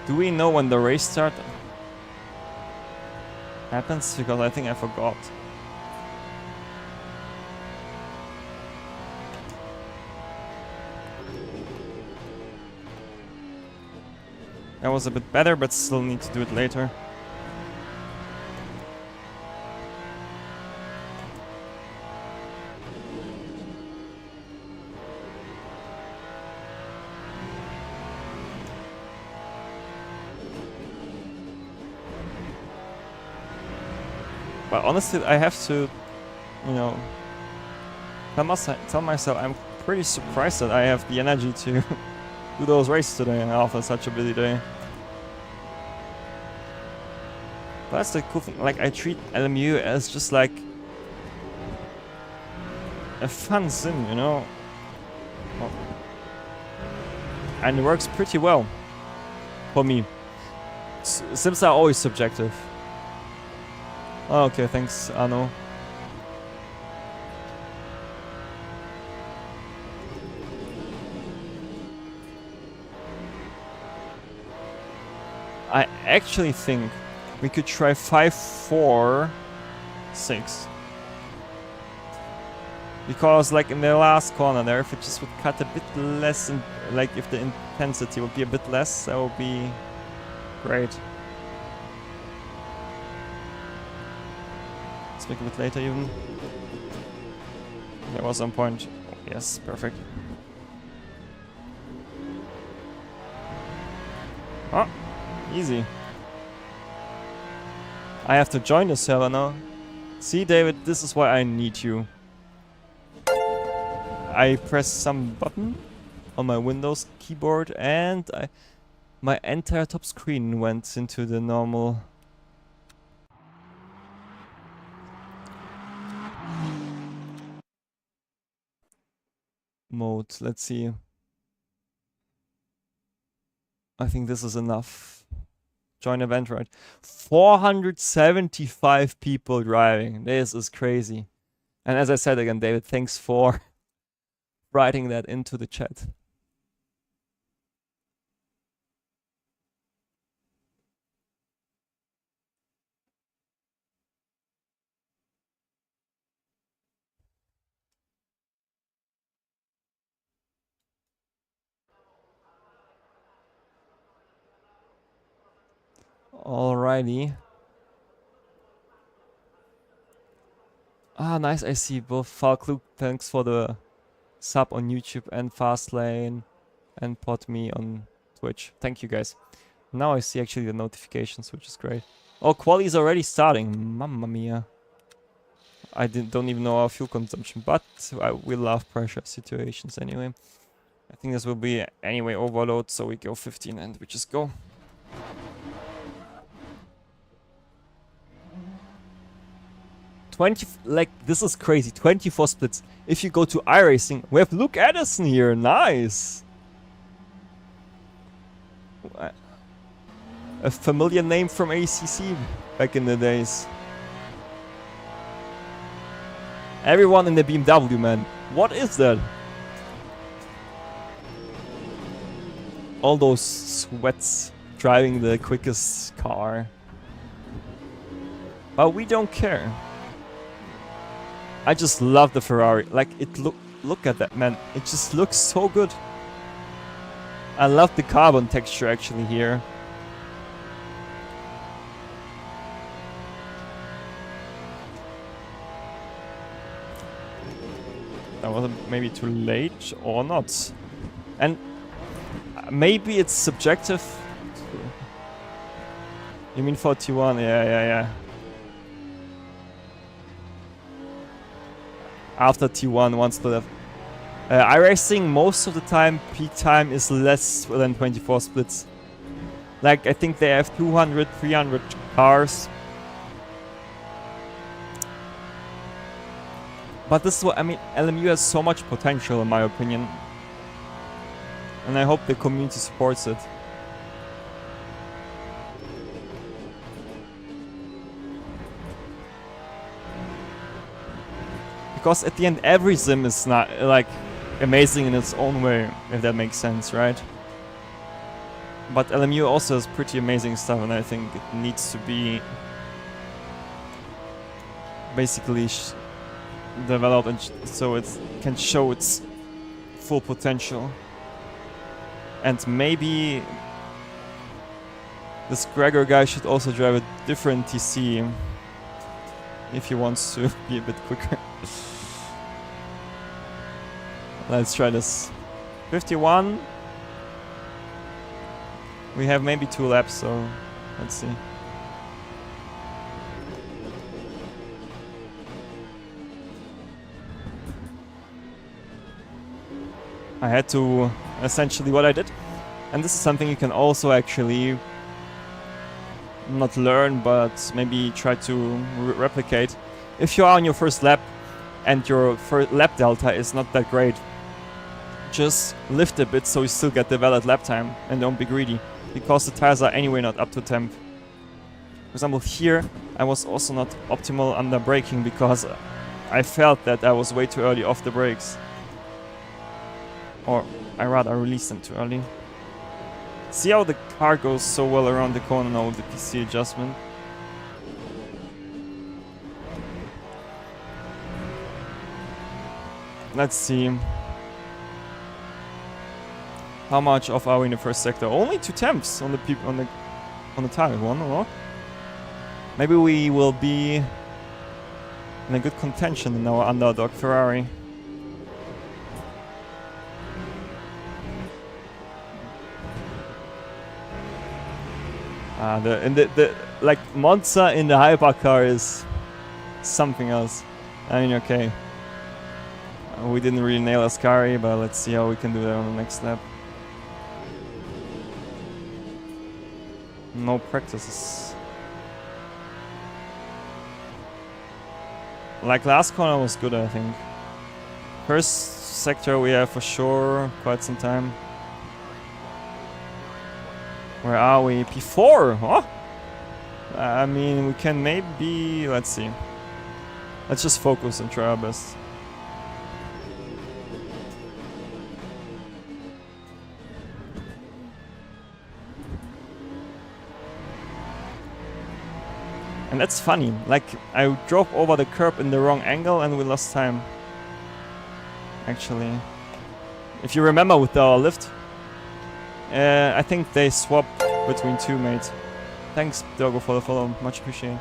Do we know when the race start happens? Because I think I forgot. That was a bit better, but still need to do it later. But honestly, I have to, you know, tell myself I'm pretty surprised that I have the energy to do those races today after such a busy day. But that's the cool thing. Like, I treat LMU as just like a fun sim, you know. And it works pretty well for me. Sims are always subjective. Oh, okay, thanks, Arno. I actually think we could try 5, 4, 6. Because like in the last corner there, if it just would cut a bit less, like if the intensity would be a bit less, that would be great. Let's make a bit later even. That was on point. Yes, perfect. Oh, easy. I have to join the server now. See, David, this is why I need you. I pressed some button on my Windows keyboard and my entire top screen went into the normal mode. Let's see. I think this is enough. Join event, right? 475 people driving. This is crazy. And as I said again, David, thanks for writing that into the chat. Alrighty. Ah, nice. I see both Falkluk. Thanks for the sub on YouTube and Fastlane and Podme on Twitch. Thank you guys. Now I see actually the notifications, which is great. Oh, quali is already starting. Mamma mia. I don't even know our fuel consumption, but we love pressure situations anyway. I think this will be anyway overload, so we go 15 and we just go. Like, this is crazy. 24 splits. If you go to iRacing, we have Luke Addison here. Nice. A familiar name from ACC back in the days. Everyone in the BMW, man. What is that? All those sweats driving the quickest car. But we don't care. I just love the Ferrari. Like, it look at that, man. It just looks so good. I love the carbon texture actually here. That was maybe too late or not. And maybe it's subjective. You mean for T1? Yeah. After T1, one split up. iRacing, most of the time, peak time is less than 24 splits. Like, I think they have 200, 300 cars. But this is what, I mean, LMU has so much potential in my opinion. And I hope the community supports it. Because at the end, every sim is not, like, amazing in its own way, if that makes sense, right? But LMU also has pretty amazing stuff, and I think it needs to be basically developed and so it can show its full potential. And maybe this Gregor guy should also drive a different TC if he wants to be a bit quicker. Let's try this. 51. We have maybe 2 laps, so let's see. I had to essentially what I did, and this is something you can also actually not learn, but maybe try to replicate. If you are on your first lap and your first lap delta is not that great, just lift a bit so you still get the valid lap time and don't be greedy, because the tires are anyway not up to temp. For example, here I was also not optimal under braking because I felt that I was way too early off the brakes. Or I rather released them too early. See how the car goes so well around the corner now with the PC adjustment. Let's see. How much off are we in the first sector? Only 2 temps on the target one, or? Maybe we will be in a good contention in our underdog Ferrari. The like Monza in the hypercar is something else. I mean, okay. We didn't really nail Ascari, but let's see how we can do that on the next lap. No practices. Like last corner was good, I think. First sector we have for sure quite some time. Where are we? P4? Huh? I mean, we can maybe... Let's see. Let's just focus and try our best. And that's funny, like I drove over the curb in the wrong angle and we lost time. Actually. If you remember with our lift, I think they swapped between 2 mates. Thanks, Doggo, for the follow, much appreciated.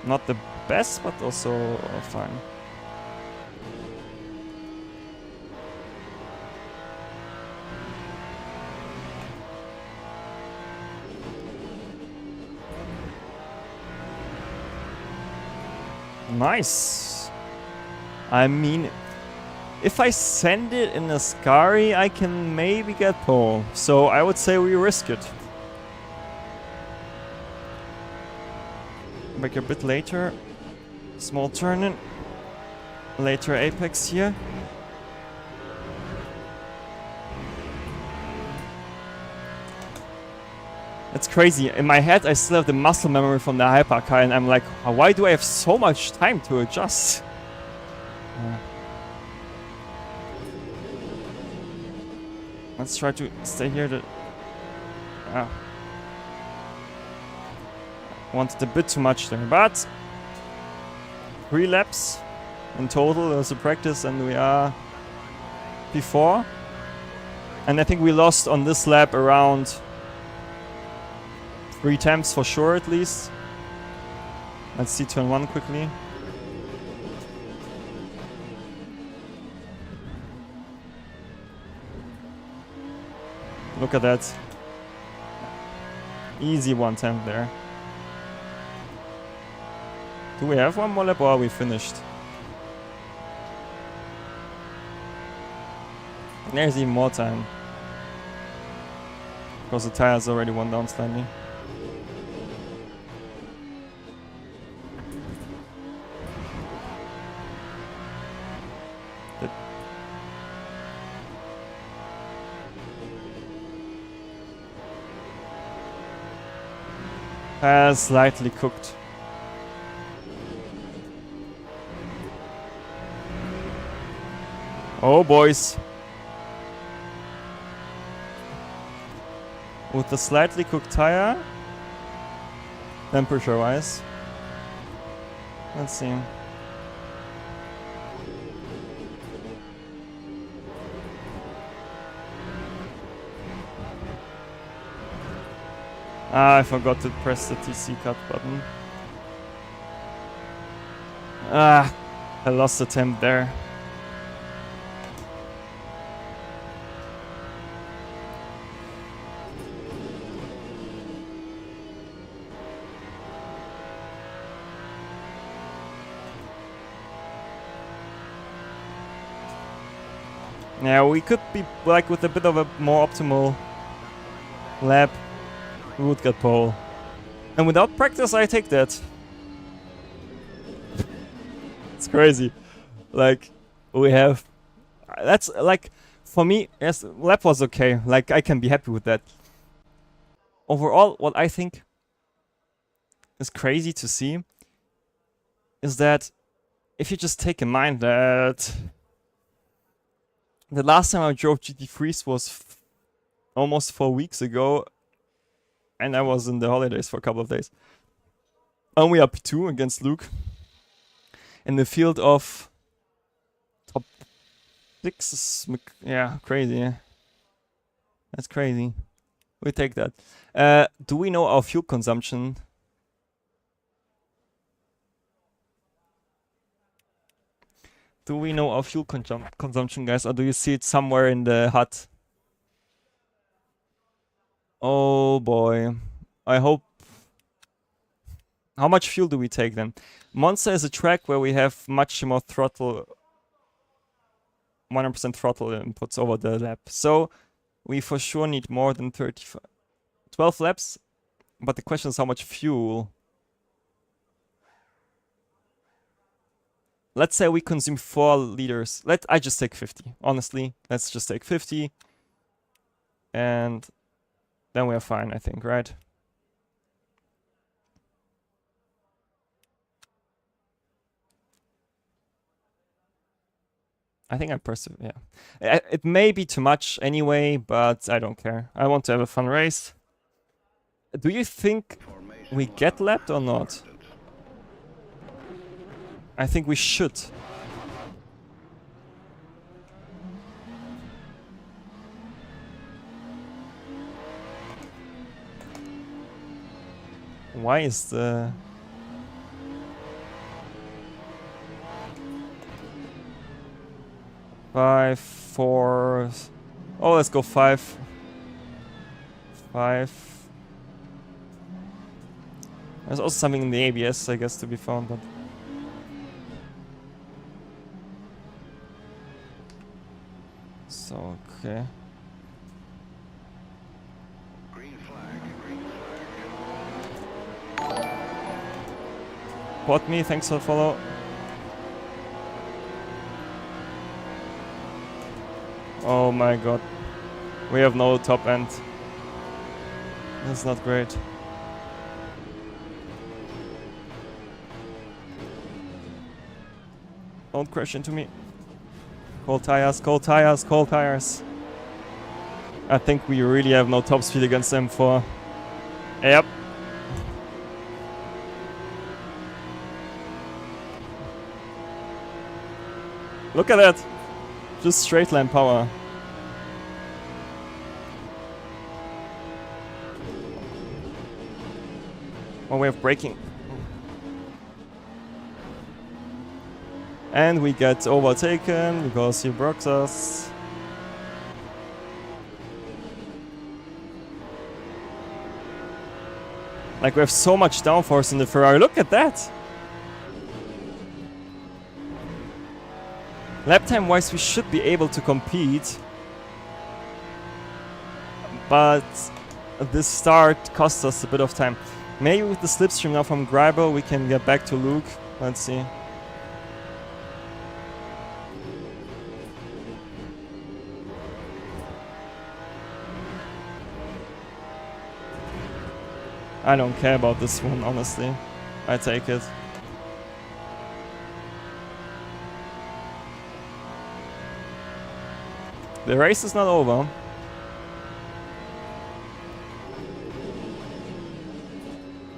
Not the best, but also fine. Nice. I mean, if I send it in a Ascari, I can maybe get pole. So I would say we risk it. Back a bit later. Small turn in. Later apex here. It's crazy. In my head, I still have the muscle memory from the hypercar, and I'm like, why do I have so much time to adjust? Let's try to stay here. Wanted a bit too much there, but 3 laps in total as a practice, and we are P4. And I think we lost on this lap around 3 temps for sure, at least. Let's see turn 1 quickly. Look at that. Easy 1 temp there. Do we have one more lap or are we finished? There's even more time. Because the tire's already 1 down slightly. Slightly cooked. Oh, boys. With the slightly cooked tire, temperature wise. Let's see. I forgot to press the TC cut button. I lost the temp there. Yeah, we could be like with a bit of a more optimal lap. We would get pole. And without practice, I take that. It's crazy. Like, we have... That's, like, for me, yes, lap was okay. Like, I can be happy with that. Overall, what I think is crazy to see is that if you just take in mind that the last time I drove GT3s was almost 4 weeks ago, and I was in the holidays for a couple of days. And we are P2 against Luke in the field of top 6. Yeah, crazy. That's crazy. We take that. Do we know our fuel consumption? Do we know our fuel consumption, guys, or do you see it somewhere in the HUD? Oh boy. I hope... How much fuel do we take then? Monza is a track where we have much more throttle... 100% throttle inputs over the lap. So we for sure need more than 12 laps. But the question is how much fuel. Let's say we consume 4 liters. I just take 50. Honestly, let's just take 50. And then we are fine, I think, right? I think I persevere. Yeah. It may be too much anyway, but I don't care. I want to have a fun race. Do you think we get lapped or not? I think we should. Why is the... Five, 4... Oh, let's go 5. 5. There's also something in the ABS, I guess, to be found, but... So, okay. Green flag, green flag. Bought me, thanks for the follow. Oh my god. We have no top end. That's not great. Don't crash into me. Cold tires, cold tires, cold tires. I think we really have no top speed against them for... Yep. Look at that. Just straight line power. Oh, we have braking. And we get overtaken because he broke us. Like, we have so much downforce in the Ferrari. Look at that! Lap time wise, we should be able to compete. But this start cost us a bit of time. Maybe with the slipstream now from Greibel we can get back to Luke. Let's see. I don't care about this one, honestly. I take it. The race is not over.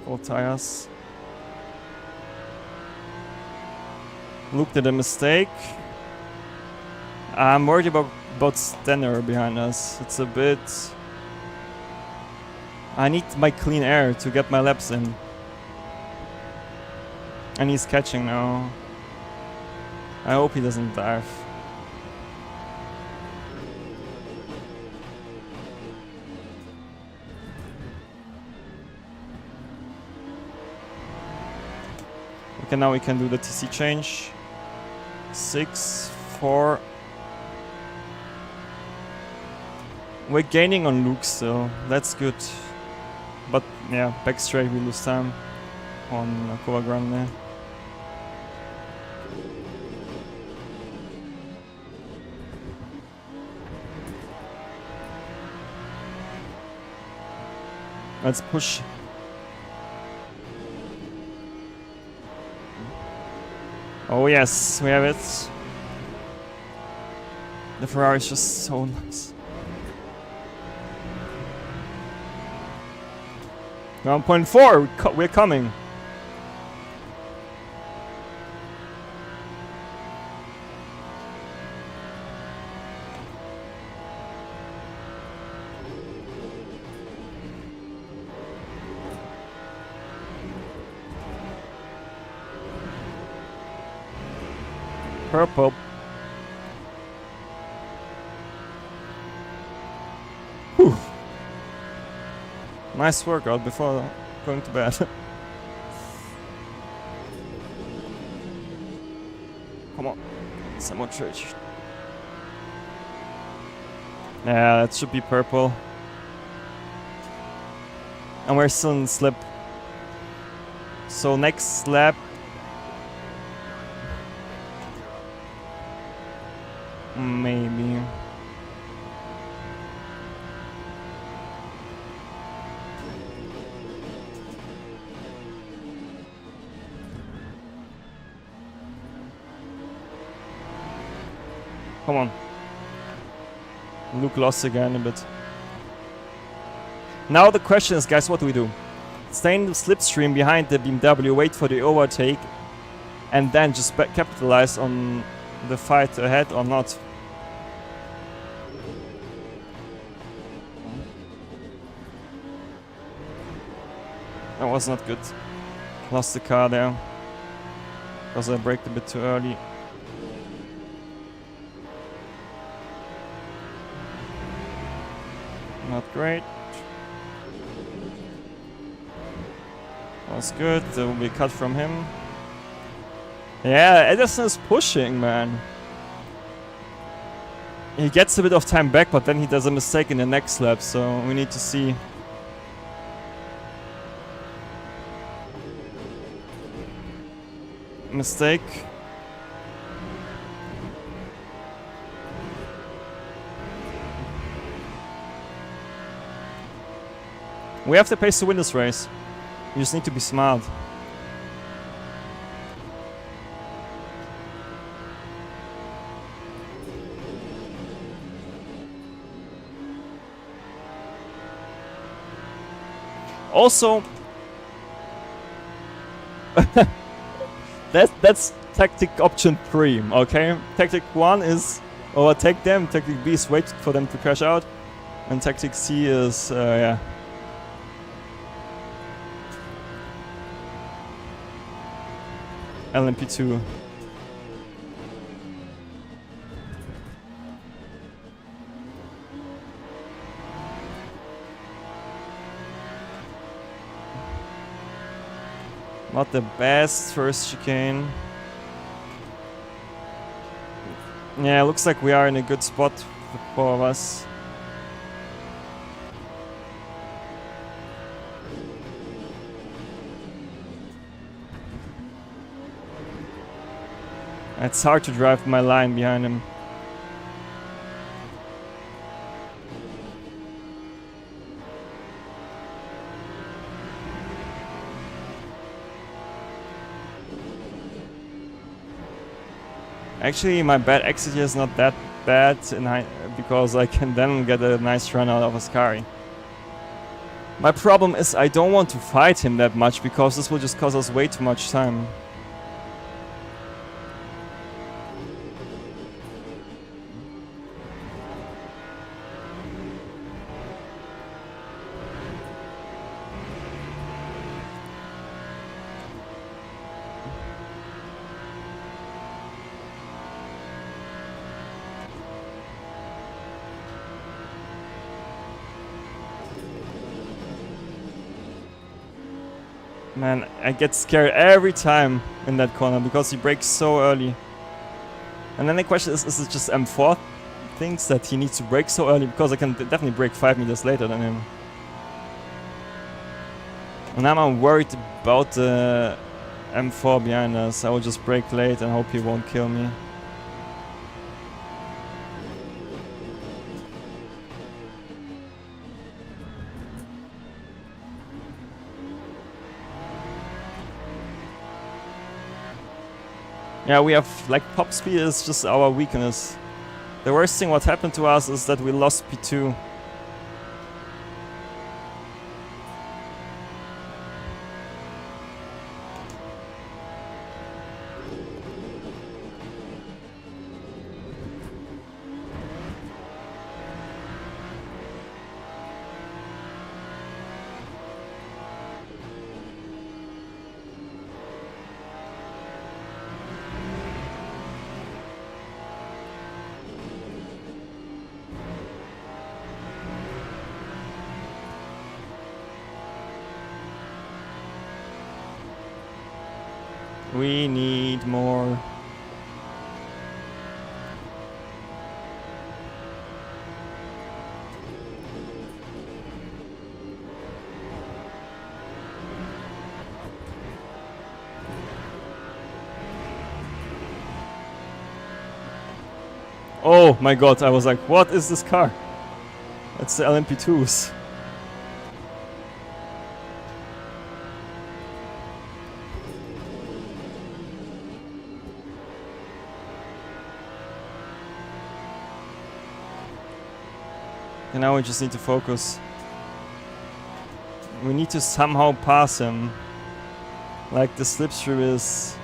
Old tires. Luke did a mistake. I'm worried about Stenner behind us. It's a bit... I need my clean air to get my laps in. And he's catching now. I hope he doesn't dive. Okay, now we can do the TC change. 6, 4. We're gaining on Luke still. That's good. But yeah, back straight we lose time on Cova Grande. Let's push. Oh yes, we have it. The Ferrari is just so nice. 1.4, we're coming. Purple. Whew. Nice workout before going to bed. Come on, some more church. Yeah, that should be purple. And we're still in slip. So next lap. Maybe. Come on. Luke lost again a bit. Now the question is, guys, what do we do? Stay in the slipstream behind the BMW, wait for the overtake, and then just capitalize on the fight ahead or not? That was not good. Lost the car there because I braked a bit too early. Not great. Was good. There will be a cut from him. Yeah, Edison is pushing, man. He gets a bit of time back, but then he does a mistake in the next lap, so we need to see. Mistake. We have the pace to win this race. You just need to be smart. Also, that's tactic option 3, okay? Tactic 1 is overtake them, tactic B is wait for them to crash out, and tactic C is, yeah. LMP2. Not the best first chicane. Yeah, looks like we are in a good spot, the four of us. It's hard to drive my line behind him. Actually, my bad exit here is not that bad because I can then get a nice run out of Ascari. My problem is I don't want to fight him that much because this will just cause us way too much time. Man, I get scared every time in that corner because he brakes so early. And then the question is it just M4 thinks that he needs to brake so early? Because I can definitely brake 5 meters later than him. And now I'm worried about the M4 behind us. I will just brake late and hope he won't kill me. Yeah, we have, like, top speed is just our weakness. The worst thing what happened to us is that we lost P2. We need more. Oh my god, I was like, what is this car? It's the LMP2s. And now we just need to focus. We need to somehow pass him. Like the slipstream is...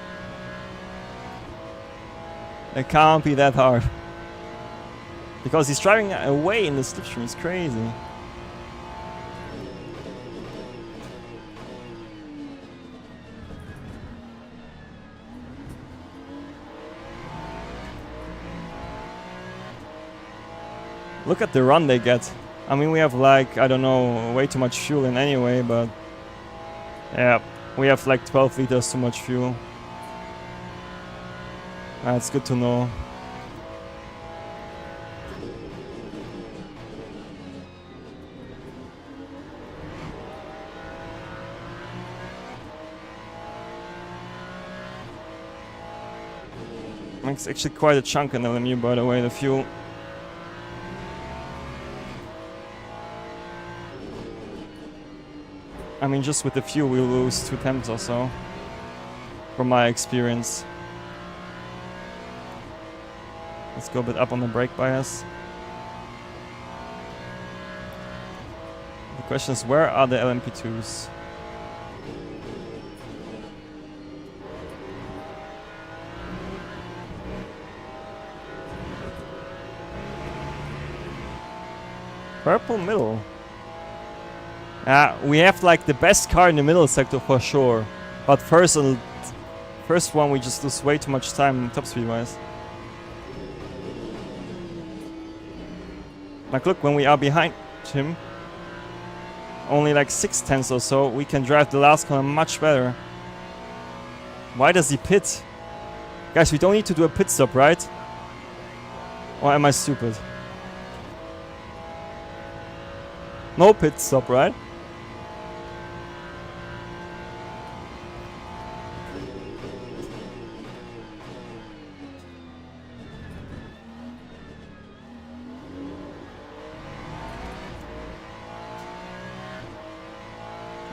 It can't be that hard. Because he's driving away in the slipstream, it's crazy. Look at the run they get. I mean, we have like, I don't know, way too much fuel in anyway, but... Yeah, we have like 12 liters too much fuel. That's good to know. It's actually quite a chunk in LMU, by the way, the fuel. I mean, just with the fuel we lose 2 temps or so, from my experience. Let's go a bit up on the brake bias. The question is, where are the LMP2s? Purple middle. We have like the best car in the middle sector for sure. But first one we just lose way too much time top speed wise. Like look, when we are behind him, only like 6 tenths or so, we can drive the last corner much better. Why does he pit? Guys, we don't need to do a pit stop, right? Or am I stupid? No pit stop, right?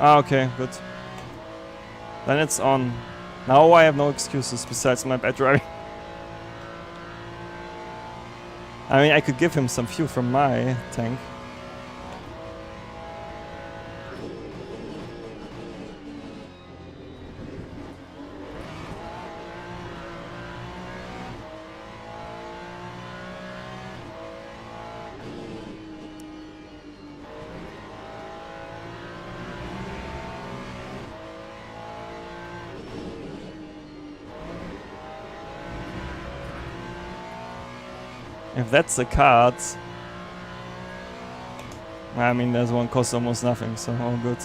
Ah, okay, good. Then it's on. Now I have no excuses besides my bad driving. I mean, I could give him some fuel from my tank. If that's the card, I mean, there's one costs almost nothing, so all good.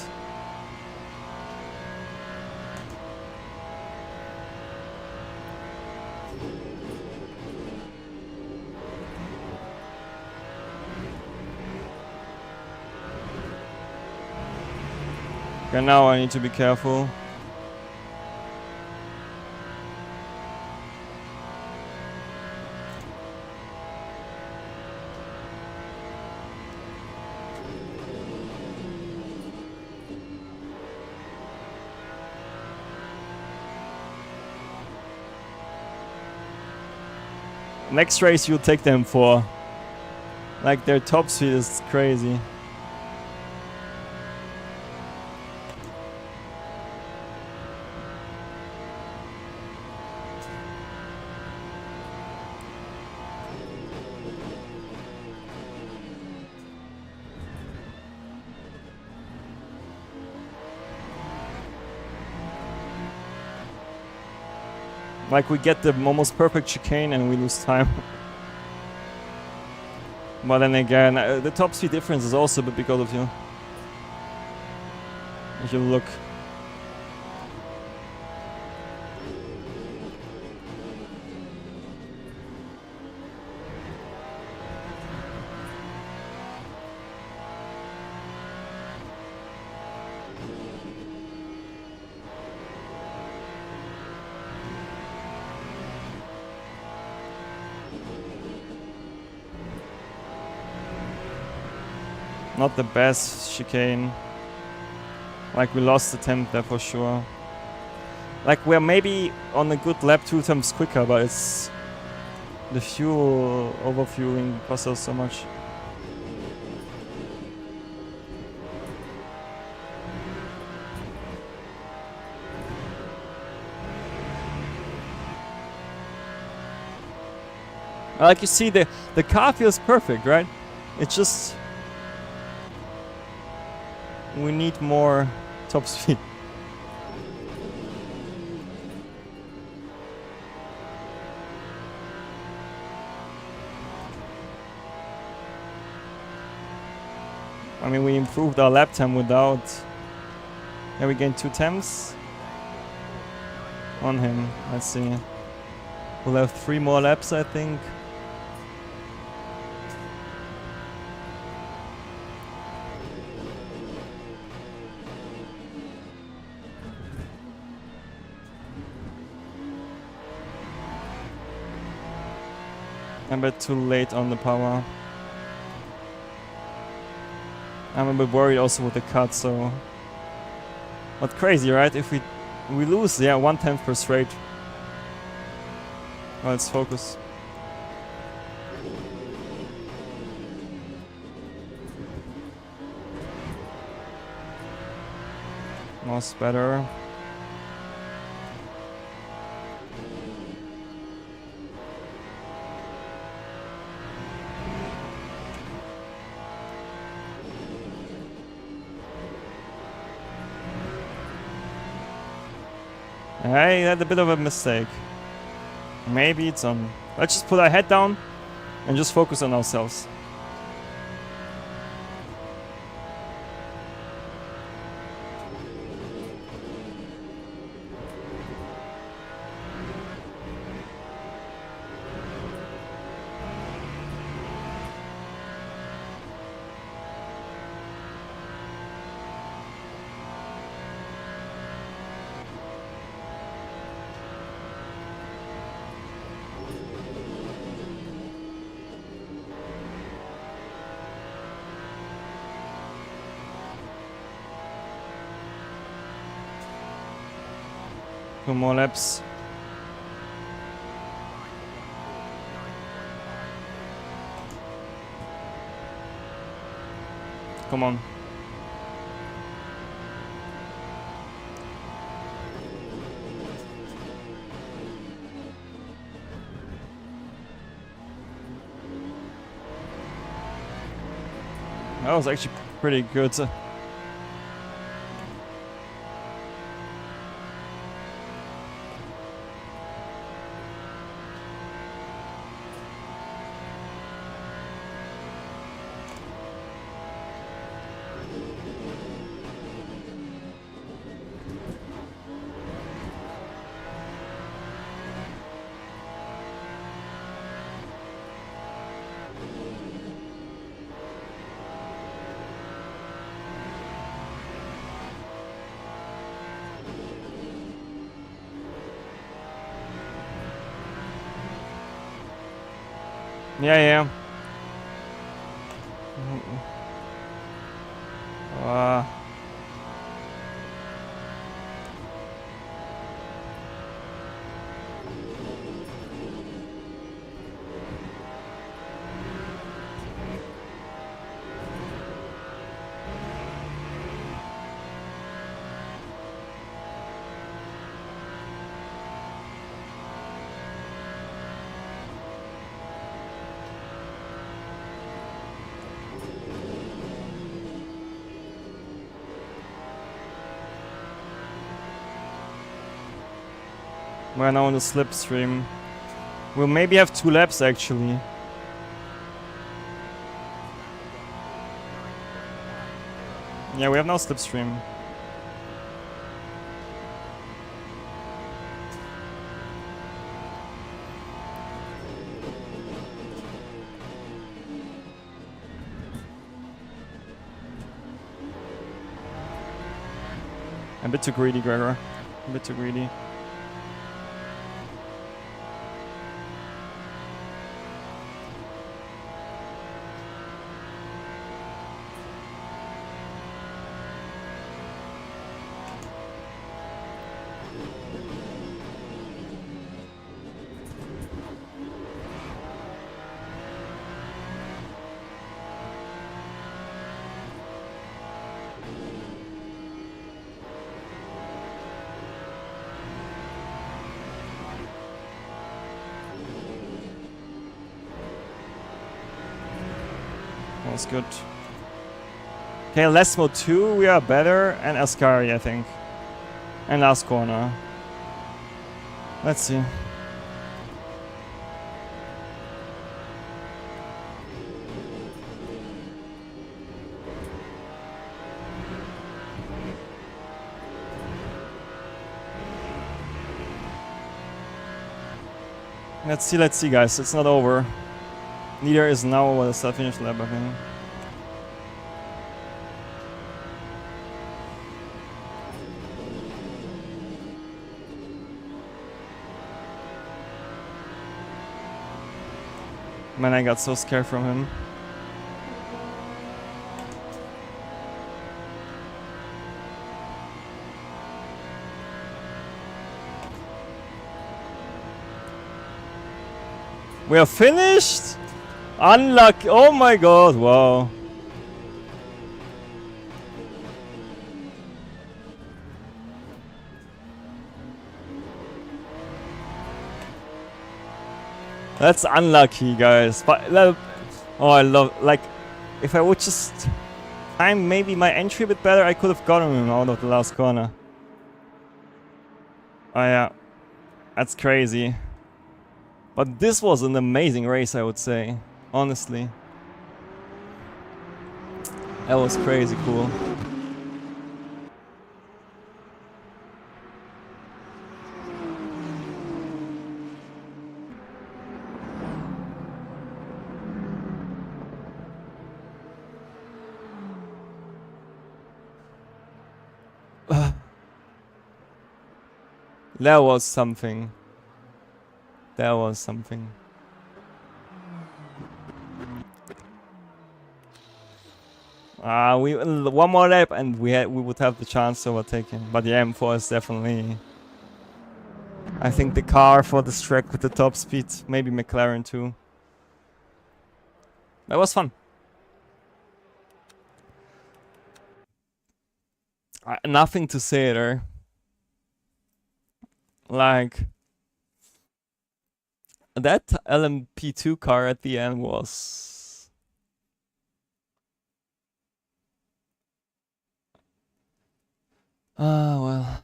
Okay, now I need to be careful. Next race you'll take them for. Like their top speed is crazy. Like we get the almost perfect chicane and we lose time. But then again, the top speed difference is also a bit because of you. If you look. Not the best chicane. Like we lost the temp there for sure. Like we're maybe on a good lap 2 times quicker, but it's the fuel overfueling costs us so much. Like you see, the car feels perfect, right? It's just we need more top speed. I mean, we improved our lap time without. Yeah, we gained 2 temps on him. Let's see. We'll have 3 more laps, I think. I'm a bit too late on the power. I'm a bit worried also with the cut, so. But crazy, right? If we lose, yeah, 1/10 per straight. Well, let's focus. Was better. I had a bit of a mistake. Maybe it's on. Let's just put our head down and just focus on ourselves. Two more laps. Come on. That was actually pretty good. Yeah, yeah. We're now on the slipstream. We'll maybe have 2 laps actually. Yeah, we have no slipstream. A bit too greedy, Gregor. A bit too greedy. That was good. Okay, Lesmo 2, we are better, and Ascari, I think. And last corner. Let's see. Let's see, guys. It's not over. Neither is now a self-finish lap, I think. Man, I got so scared from him. We are finished? Unlucky. Oh my god, wow. That's unlucky, guys. But oh, I love, like, if I would just time maybe my entry a bit better, I could have gotten him out of the last corner. Oh yeah, that's crazy. But this was an amazing race, I would say. Honestly. That was crazy cool. That was something. That was something. We one more lap and we would have the chance to overtake him. But the M4 is definitely, I think, the car for this track with the top speed. Maybe McLaren too. That was fun. Nothing to say there. Like, that LMP2 car at the end was... well.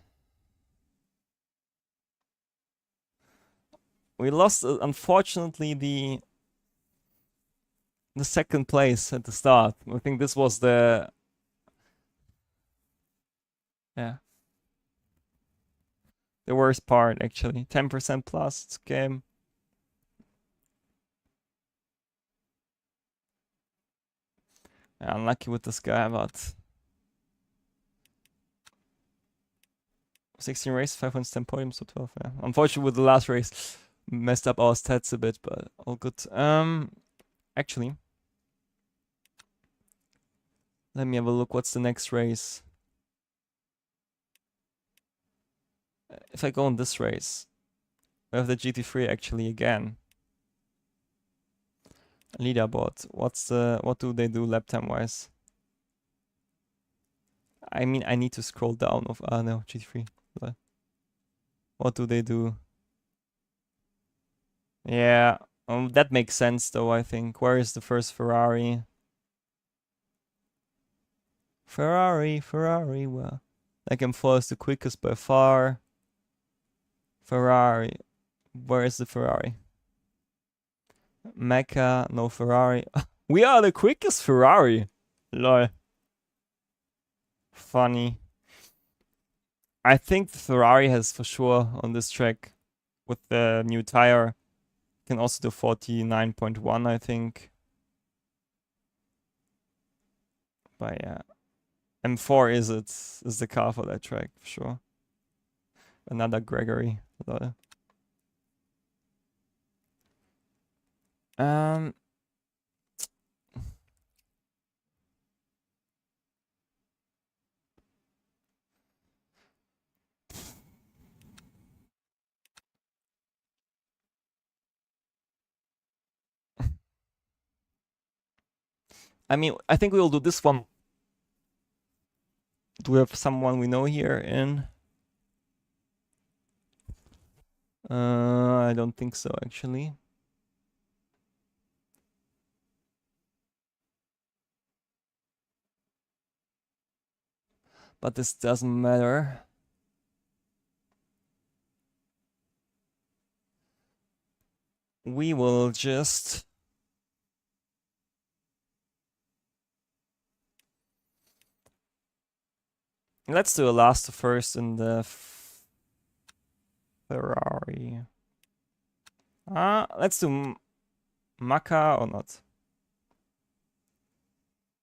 We lost, unfortunately, the second place at the start. I think this was the... Yeah. The worst part, actually. 10% plus, it's game. Yeah, unlucky with this guy, but 16 races, 5 wins, 10 podiums, so 12. Yeah. Unfortunately, with the last race, Messed up our stats a bit, but all good. Actually, let me have a look. What's the next race? If I go on this race, we have the GT3 actually again. Leaderboard. What do they do lap time wise? I mean, I need to scroll down of no GT3. What do they do? Yeah, that makes sense though. I think. Where is the first Ferrari? Ferrari. Well, like M4 is the quickest by far. Ferrari. Where is the Ferrari? Mecca, no Ferrari. We are the quickest Ferrari. Lol. Funny. I think the Ferrari has for sure on this track with the new tire. Can also do 49.1, I think. But yeah. M4 is the car for that track, for sure. Another Gregory. Lol. I mean, I think we will do this one. Do we have someone we know here in? I don't think so, actually. But this doesn't matter. We will just... Let's do a last to first in the Ferrari. Let's do Maka or not?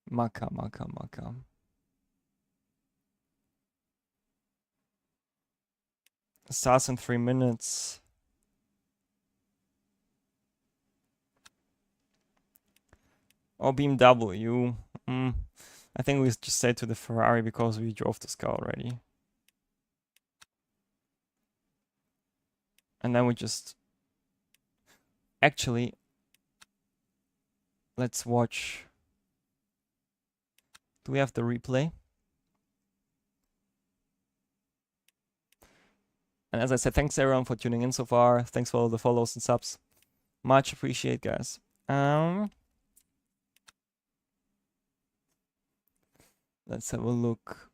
Maka. Starts in 3 minutes. Or BMW. I think we just say to the Ferrari because we drove this car already. And then we just... Actually, let's watch. Do we have the replay? And as I said, thanks everyone for tuning in so far. Thanks for all the follows and subs. Much appreciate, guys. Let's have a look.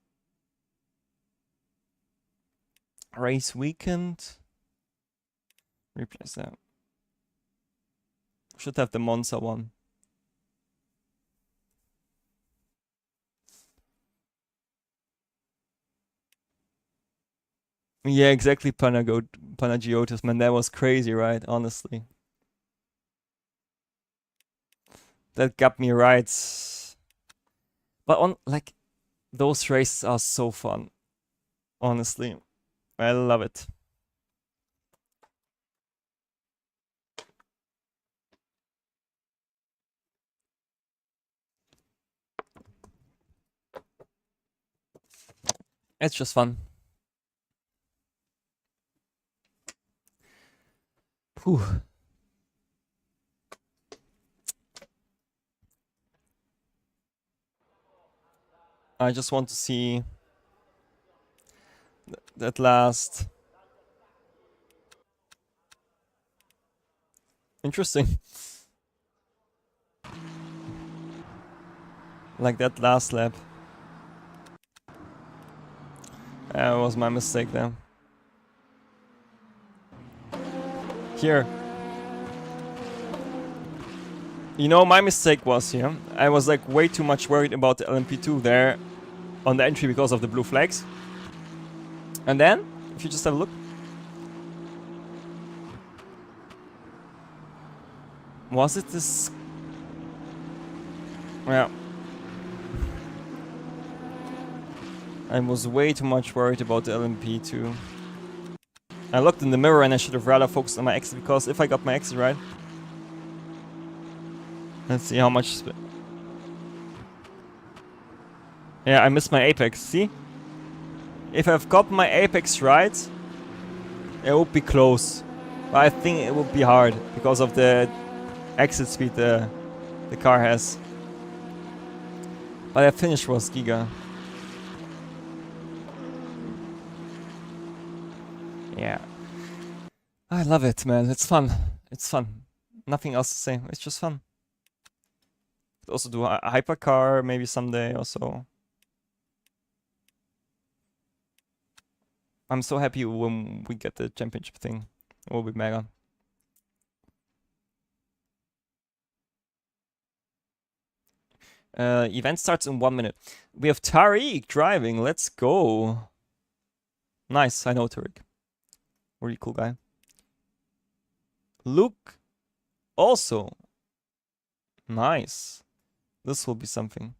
Race weekend. Replace that. Should have the Monza one. Yeah, exactly, Panagiotis, man. That was crazy, right? Honestly. That got me right. But on, like, those races are so fun. Honestly. I love it. It's just fun. Whew. I just want to see that last. Interesting. Like that last lap. That was my mistake there. Here. You know, my mistake was here. I was like way too much worried about the LMP2 there on the entry because of the blue flags. And then, if you just have a look. Was it this? Yeah. I was way too much worried about the LMP2. I looked in the mirror and I should have rather focused on my exit, because if I got my exit right... Let's see how much... Yeah, I missed my apex, see? If I've got my apex right, it would be close. But I think it would be hard, because of the exit speed the car has. But I finished was Giga. Yeah. I love it, man. It's fun. It's fun. Nothing else to say. It's just fun. Could also do a hypercar maybe someday or so. I'm so happy when we get the championship thing. It will be mega. Event starts in 1 minute. We have Tariq driving. Let's go. Nice. I know Tariq. Really cool guy. Luke also. Nice. This will be something.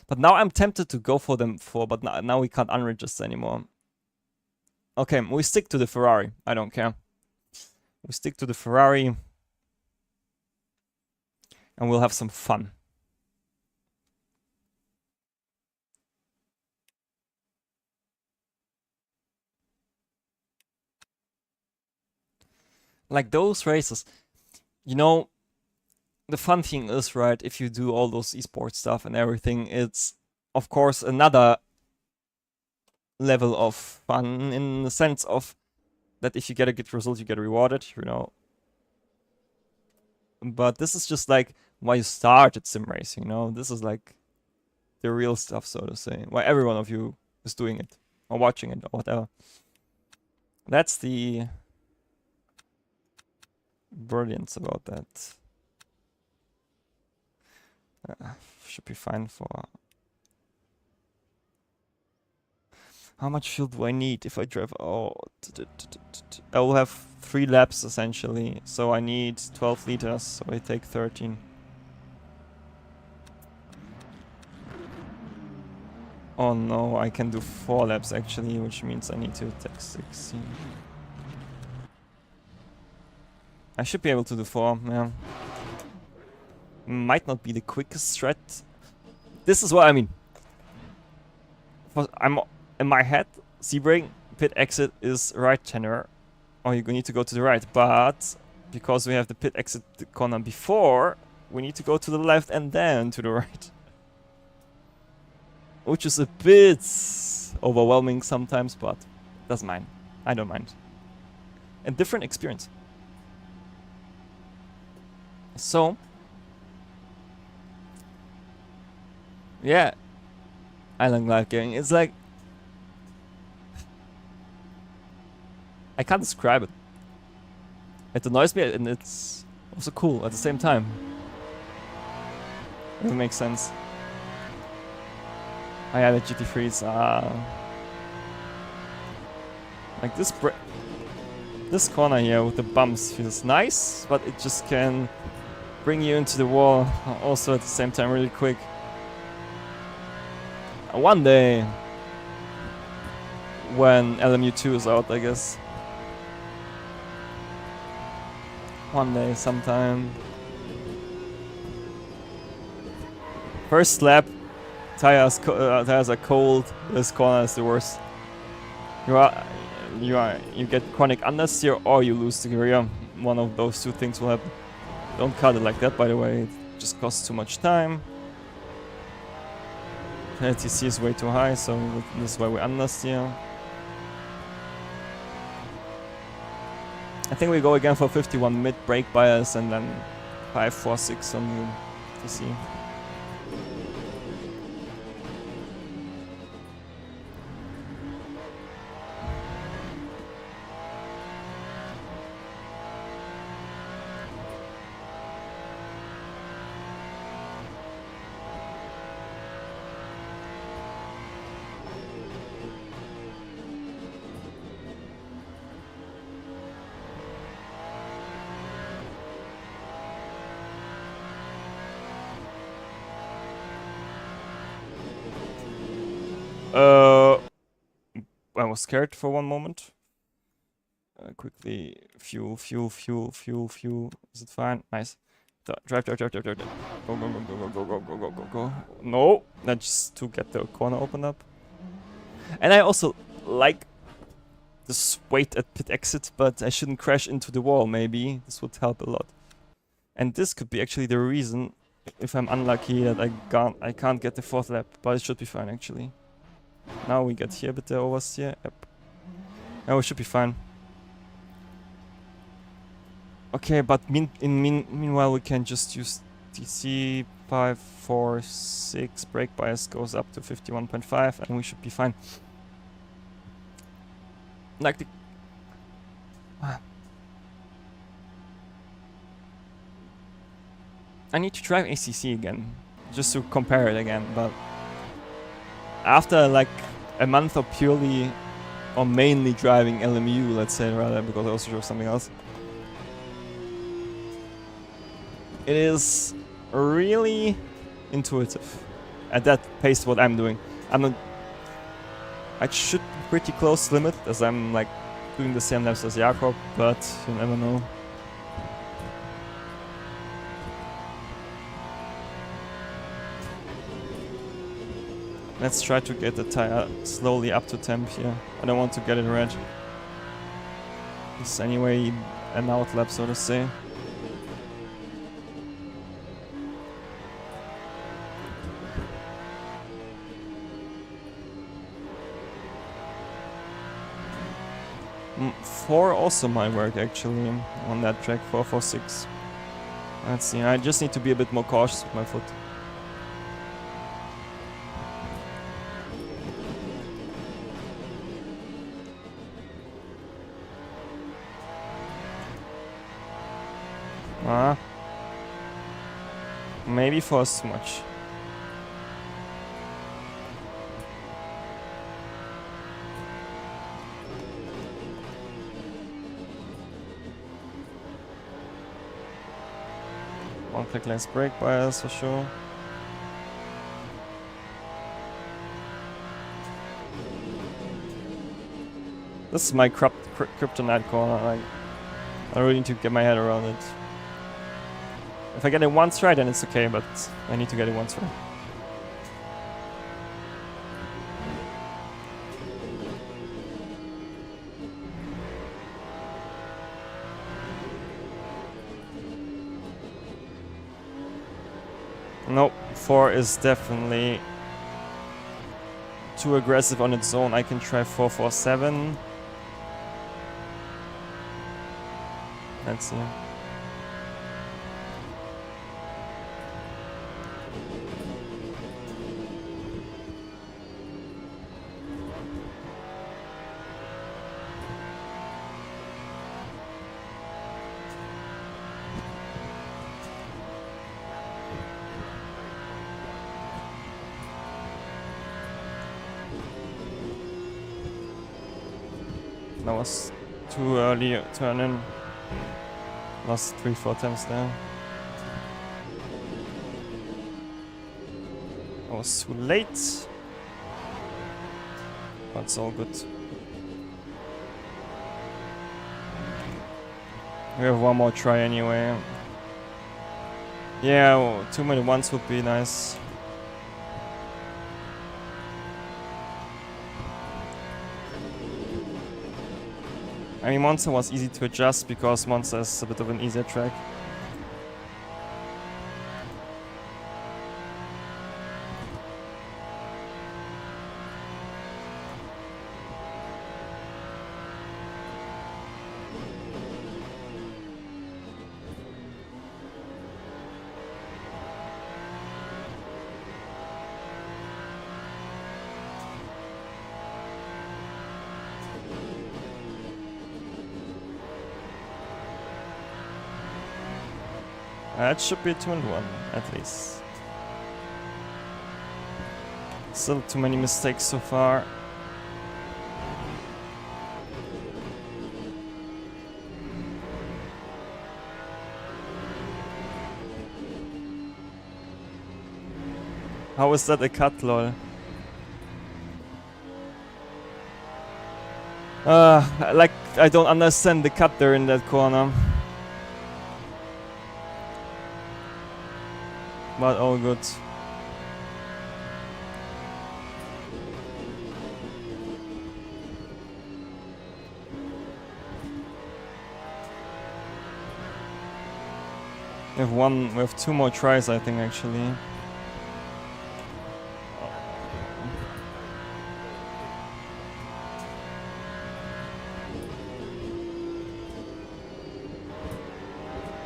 But now I'm tempted to go for them but now we can't unregister anymore. Okay, we stick to the Ferrari. I don't care. We stick to the Ferrari. And we'll have some fun. Like those races, you know, the fun thing is, right, if you do all those esports stuff and everything, it's of course another level of fun in the sense of that if you get a good result, you get rewarded, you know. But this is just like why you started sim racing, you know. This is like the real stuff, so to say. Why every one of you is doing it or watching it or whatever. That's the brilliance about that. Should be fine for... How much fuel do I need if I drive? Oh, I will have 3 laps essentially, so I need 12 liters, so I take 13. Oh no, I can do 4 laps actually, which means I need to take 16. I should be able to do 4, yeah. Might not be the quickest strat. This is what I mean. I'm in my head, Sebring, pit exit is right tenor. Or you need to go to the right, but because we have the pit exit corner before, we need to go to the left and then to the right. Which is a bit overwhelming sometimes, but doesn't mind. I don't mind. A different experience. So, yeah, Island Life Gaming. It's like, I can't describe it. It annoys me and it's also cool at the same time. If it makes sense. Oh yeah, the GT3s are... Like this corner here with the bumps feels nice, but it just can bring you into the wall also at the same time really quick. One day, when LMU2 is out, I guess. One day, sometime. First lap, tires are cold. This corner is the worst. You get chronic understeer or you lose the rear. One of those two things will happen. Don't cut it like that, by the way. It just costs too much time. LTC is way too high, so this is why we understeer. I think we go again for 51 mid brake bias and then 546 on the TC. was scared for one moment. Quickly, fuel. Is it fine? Nice. Drive. Go. No, that's to get the corner opened up. And I also like this wait at pit exit, but I shouldn't crash into the wall. Maybe this would help a lot. And this could be actually the reason, if I'm unlucky, that I can't get the 4th lap, but it should be fine actually. Now we get here, but the oversteer. Yep. Oh, it should be fine. Okay, but meanwhile we can just use DC 546 brake bias goes up to 51.5 and we should be fine. Like the I need to drive ACC again, just to compare it again, but after like a month of purely or mainly driving LMU, let's say, rather, because I also drove something else, it is really intuitive at that pace what I'm doing. I should be pretty close to limit as I'm like doing the same laps as Jakob, but you never know. Let's try to get the tire slowly up to temp here. I don't want to get it red. It's anyway an outlap, so to say. Four also might work actually on that track, 446. Let's see, I just need to be a bit more cautious with my foot. Maybe force too much. One click less brake bias for sure. This is my kryptonite corner. I really need to get my head around it. If I get it once right, then it's okay, but I need to get it once right. Nope, 4 is definitely too aggressive on its own. I can try 447. Let's see. That was too early turn in. Lost 3-4 attempts there. I was too late. But it's all good. We have one more try anyway. Yeah, well, 2 minute ones would be nice. I mean, Monza was easy to adjust because Monza is a bit of an easier track. That should be a 2-1 at least. Still too many mistakes so far. How is that a cut, lol? Like, I don't understand the cut there in that corner. But all good. We have 2 more tries, I think, actually.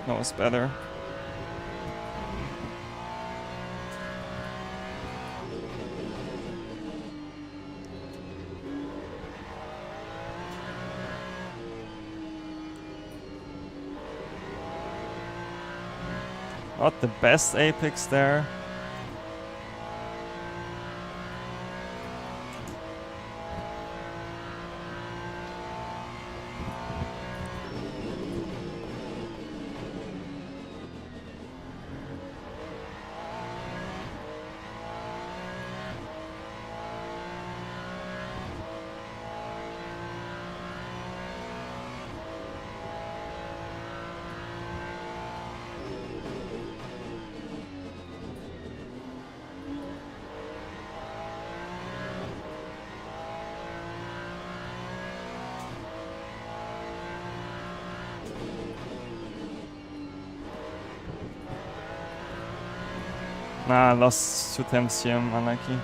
That was better. Not the best apex there. Nah, I lost 2 attempts here, I'm unlucky.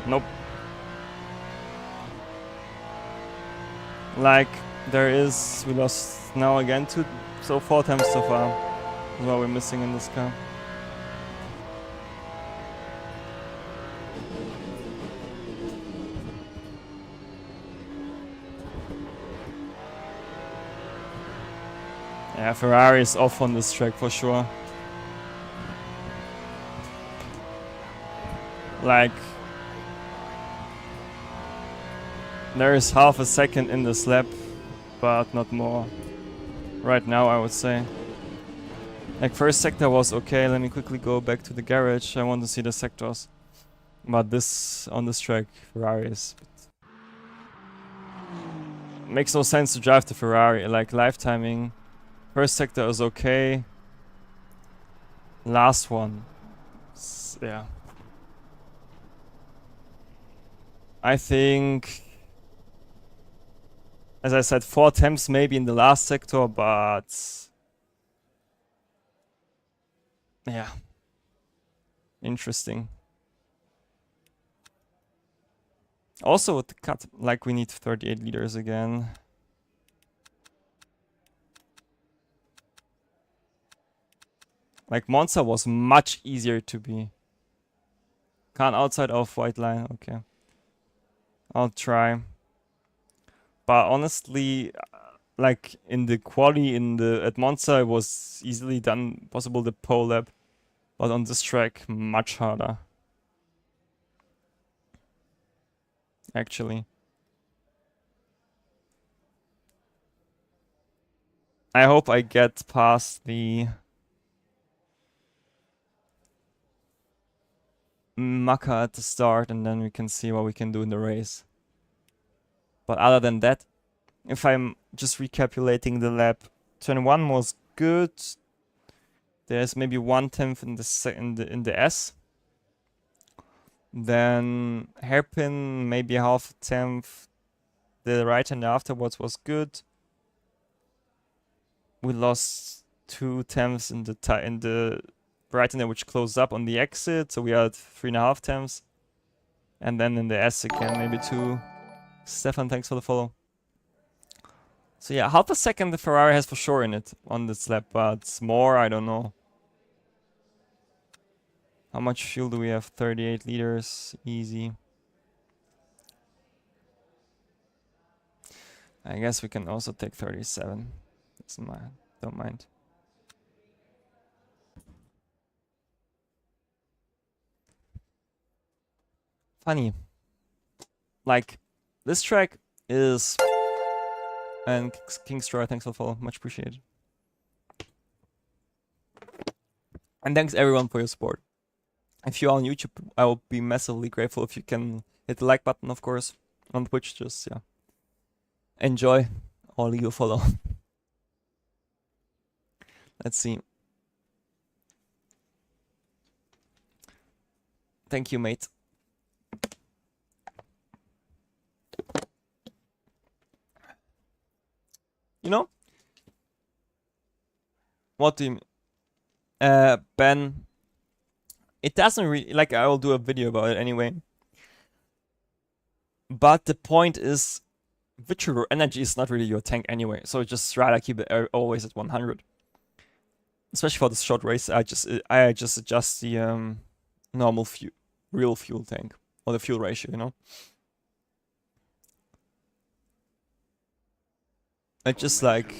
Nope. Like, we lost now again 2, so 4 attempts so far. That's what we're missing in this car. Yeah, Ferrari is off on this track for sure. Like, there is half a second in this lap, but not more. Right now, I would say. Like, first sector was okay. Let me quickly go back to the garage. I want to see the sectors. But on this track, Ferrari is... Makes no sense to drive the Ferrari. Like, live timing. First sector is okay. Last one. Yeah. I think... As I said, 4 attempts maybe in the last sector, but... Yeah. Interesting. Also with the cut, like we need 38 liters again. Like Monza was much easier to be. Can't outside of white line, okay. I'll try. But honestly, like in the quali at Monza it was easily done, possible the pole lap. But on this track, much harder. Actually. I hope I get past the Maka at the start and then we can see what we can do in the race. But other than that, if I'm just recapitulating the lap, turn 1 was good. There's maybe 1/10 in the S. Then hairpin, maybe half a tenth. The right hand afterwards was good. We lost 2/10 in the right hander, which closed up on the exit, so we had 3.5 tenths. And then in the S again, maybe 2. Stefan, thanks for the follow. So yeah, half a second the Ferrari has for sure in it on this lap, but more, I don't know. How much fuel do we have? 38 liters, easy. I guess we can also take 37. Don't mind. Funny. like, this track is... And Kingstraw, thanks for the follow, much appreciated. And thanks everyone for your support. If you're on YouTube, I will be massively grateful if you can hit the like button, of course. On Twitch, just, yeah. Enjoy all you follow. Let's see. Thank you, mate. You know? What do you mean? Ben, it doesn't really, like, I will do a video about it anyway. But the point is, virtual energy is not really your tank anyway, so just rather keep it always at 100. Especially for this short race, I just adjust the normal real fuel tank, or the fuel ratio, you know? I just like...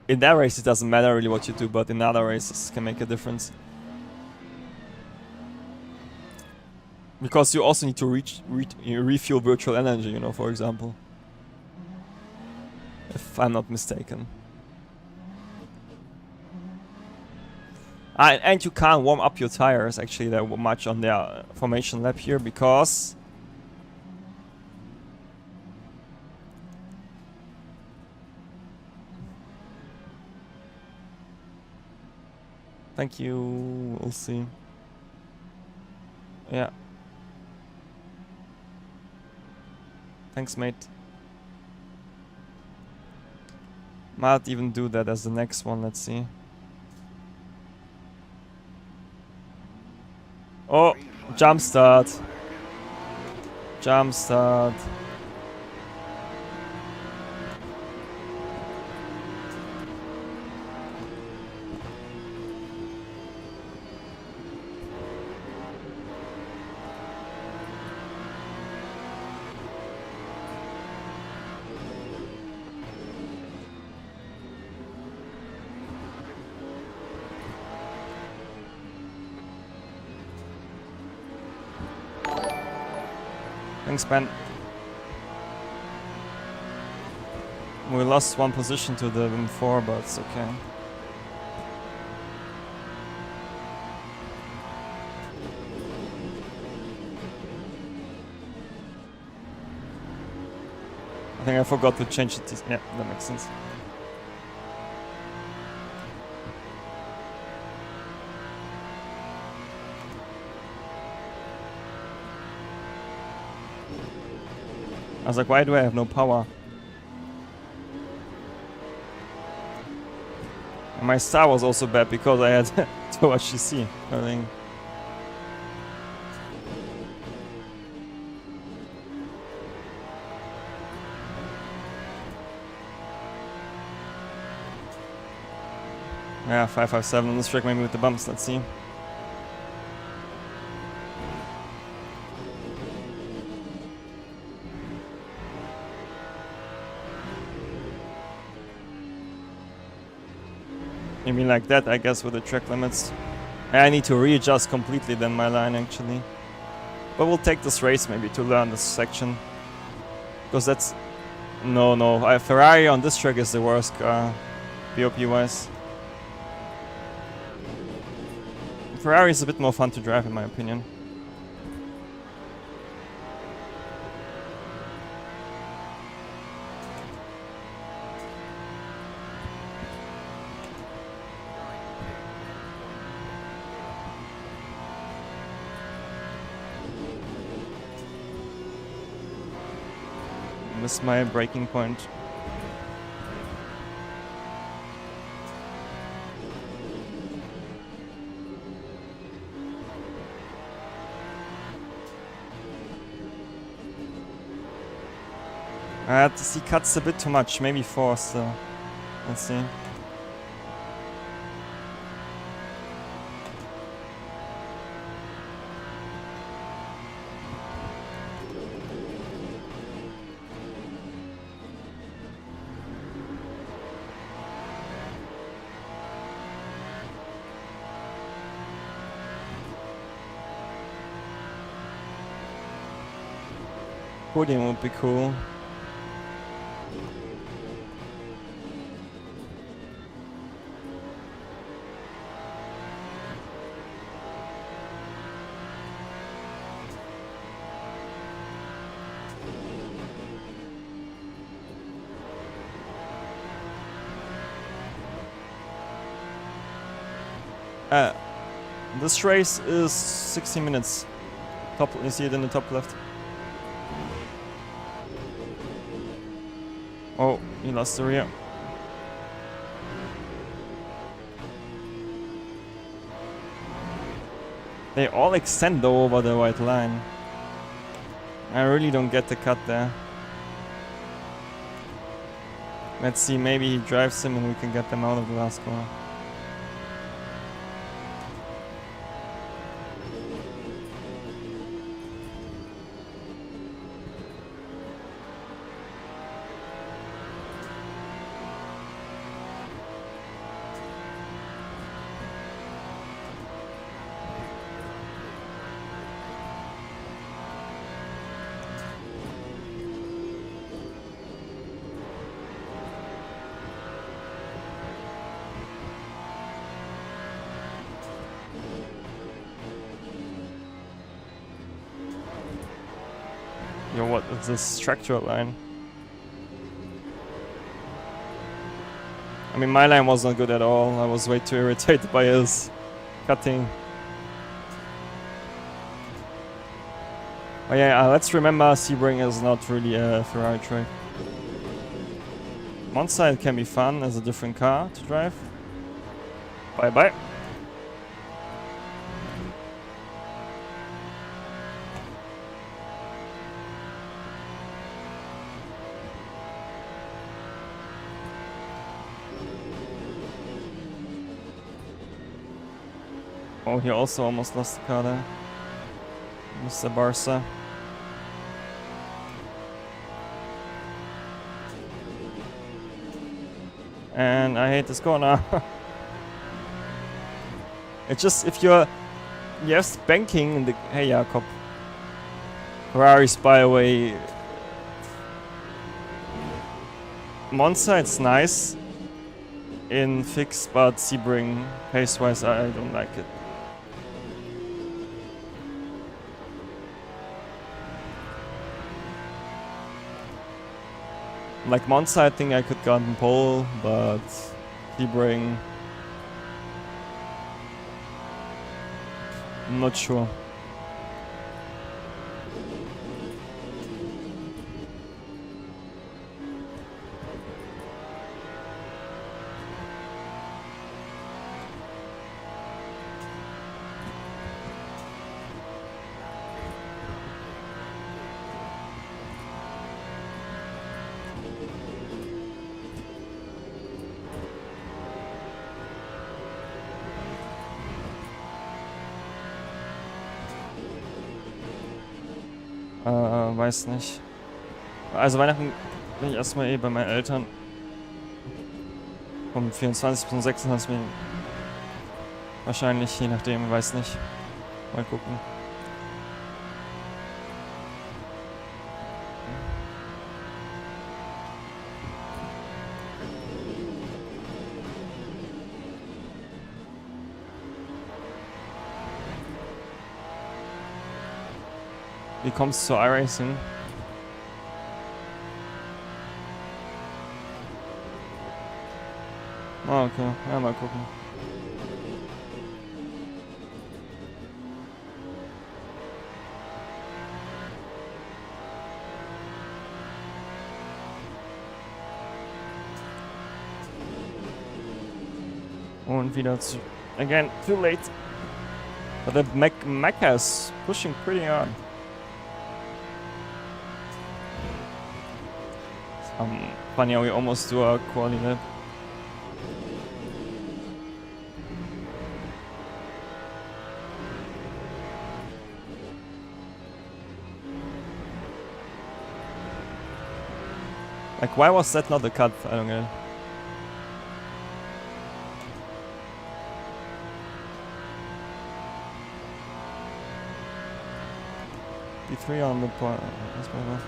In that race it doesn't matter really what you do, but in other races can make a difference. Because you also need to refuel virtual energy, you know, for example. If I'm not mistaken. And you can't warm up your tires actually that much on the formation lap here, because... Thank you, we'll see. Yeah. Thanks, mate. Might even do that as the next one, let's see. Oh, jump start. Jump start. Thanks, Ben. We lost one position to the M4, but it's okay. I think I forgot to change it. Yeah, that makes sense. I was like, why do I have no power? And my star was also bad because I had too much GC, I think. Yeah, 557 on this track, maybe with the bumps, let's see. You mean like that, I guess, with the track limits. I need to readjust completely then my line, actually. But we'll take this race maybe to learn this section. Because that's... No. Ferrari on this track is the worst car, BOP-wise. Ferrari is a bit more fun to drive, in my opinion. Missed my braking point. He cuts a bit too much, maybe 4 still. Let's see. podium would be cool. This race is 60 minutes. Top, you see it in the top left. Oh, he lost the rear. They all extend though over the white line. I really don't get the cut there. Let's see, maybe he drives him and we can get them out of the last corner. Yo, what is this structural line? I mean, my line was not good at all. I was way too irritated by his cutting. Oh yeah, let's remember Sebring is not really a Ferrari track. Monza it can be fun as a different car to drive. Bye bye. Oh, he also almost lost the car there. Mr. Barca. And I hate this corner. It's just if you're yes banking in the hey Jakob. Ferrari spy away. Monza it's nice in fix, but Sebring pace wise I don't like it. Like Monza, I think I could go on pole, but Sebring, I'm not sure. Weiß nicht. Also Weihnachten bin ich erstmal bei meinen Eltern. Vom 24. bis zum 26. Wahrscheinlich, je nachdem, weiß nicht. Mal gucken. Wie kommst du zu iRacing? Ah, okay. Ja, mal gucken. Und wieder zu... Again, too late. But the Mecha is pushing pretty hard. Funny how we almost do our quali lap. Like, why was that not a cut? I don't get it. P3 on the point. That's better.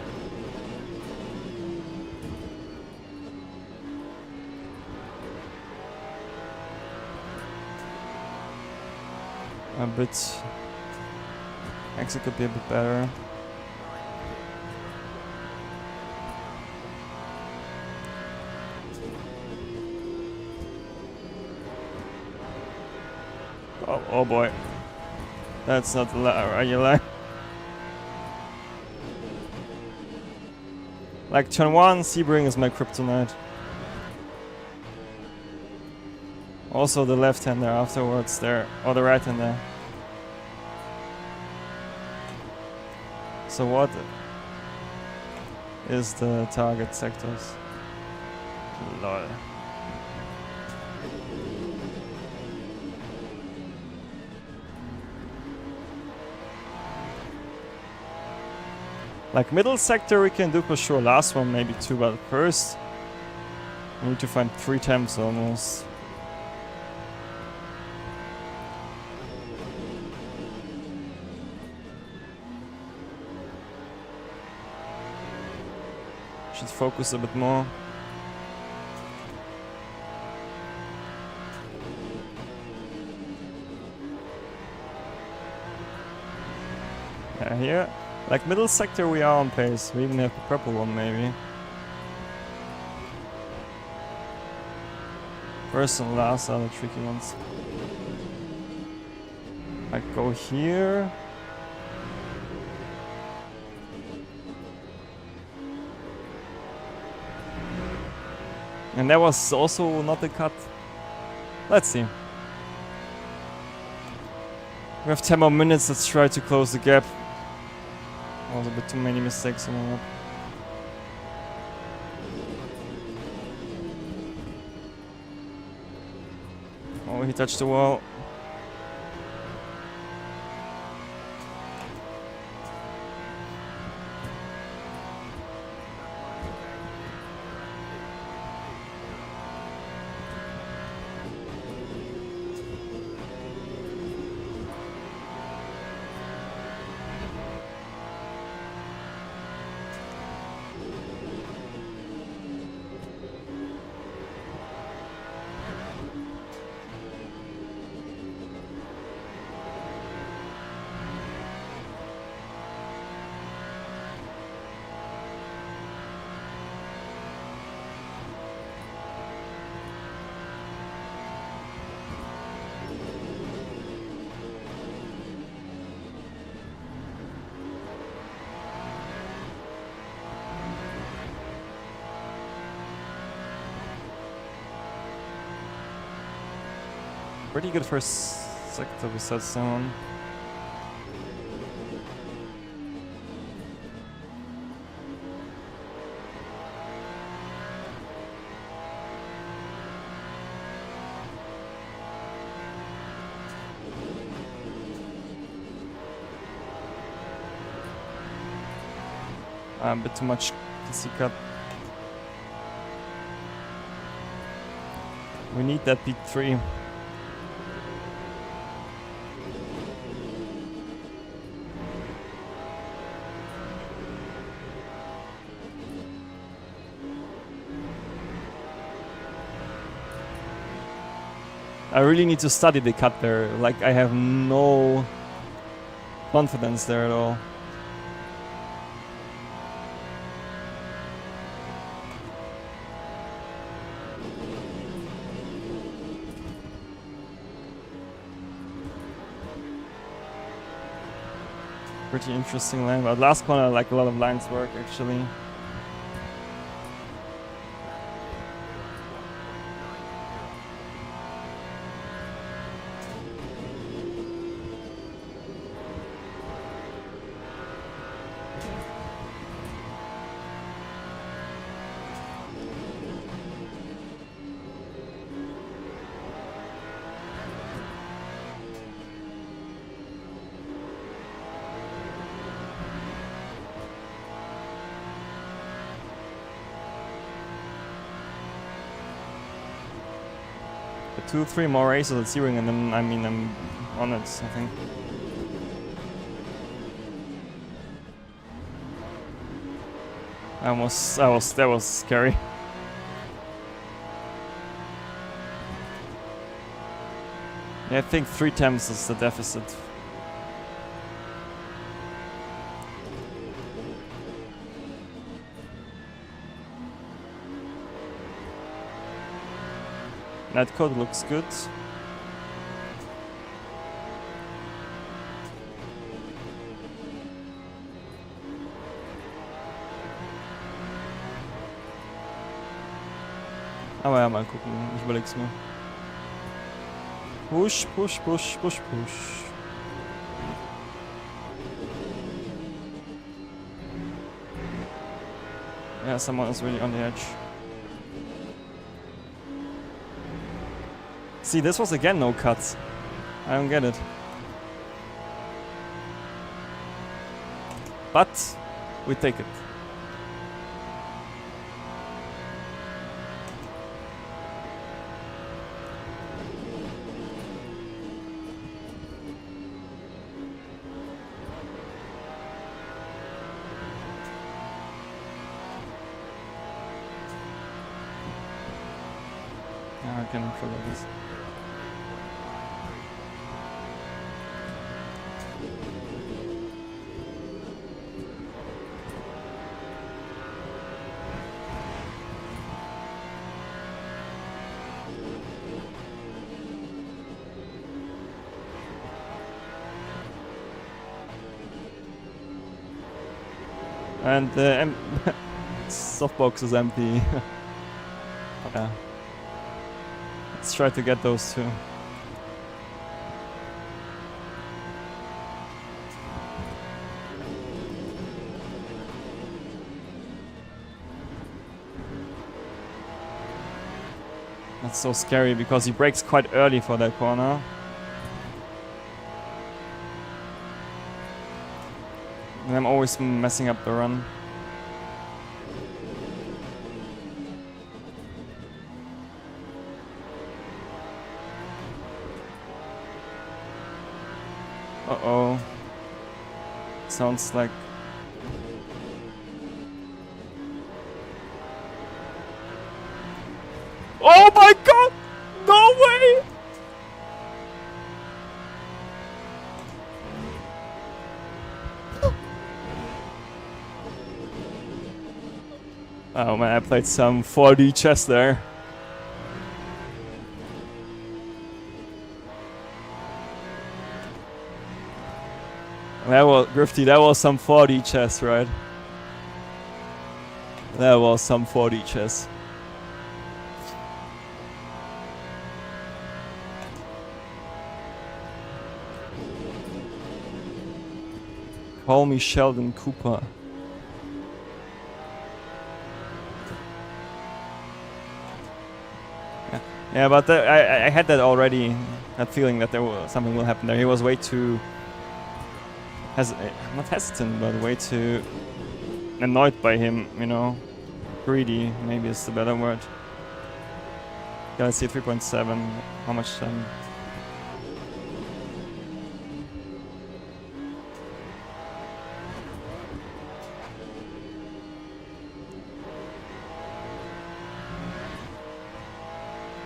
A bit. Exit could be a bit better. Oh boy. That's not regular. Like turn 1, Sebring is my kryptonite. Also the left hander afterwards there, or the right hander. So what is the target sectors? Lol. Like middle sector we can do for sure, last one maybe 2, but first we need to find 3 temps almost. Should focus a bit more. Yeah, here. Like middle sector we are on pace. We even have the purple one maybe. First and last are the tricky ones. I go here. And that was also not the cut. Let's see. We have 10 more minutes, let's try to close the gap. There was a bit too many mistakes on the map. Oh, he touched the wall. Pretty good first sector besides someone. A bit too much TC cut. We need that P3. I really need to study the cut there. Like, I have no confidence there at all. Pretty interesting line, but last corner, like a lot of lines work actually. Two, 3 more races at Searing and then, I mean, I'm on it, I think. That was scary. Yeah, I think 3 times is the deficit. That code looks good. Aber ja, mal gucken. Ich überleg's mir. Push, push, push, push, push. Yeah, someone is really on the edge. See, this was again no cuts. I don't get it. But we take it. Yeah, I can follow this. And the softbox is empty. Yeah. Let's try to get those two. That's so scary because he brakes quite early for that corner. And I'm always messing up the run. Uh-oh. Sounds like... Oh my god! No way! Oh man, I played some 4D chess there. That was, Grifty, that was some 4D chess, right? That was some 4D chess. Call me Sheldon Cooper. Yeah, but I had that already, that feeling that there was something will happen there. He was way too, not hesitant, but way too annoyed by him, you know. Greedy, maybe is the better word. Gotta see 3.7, how much time?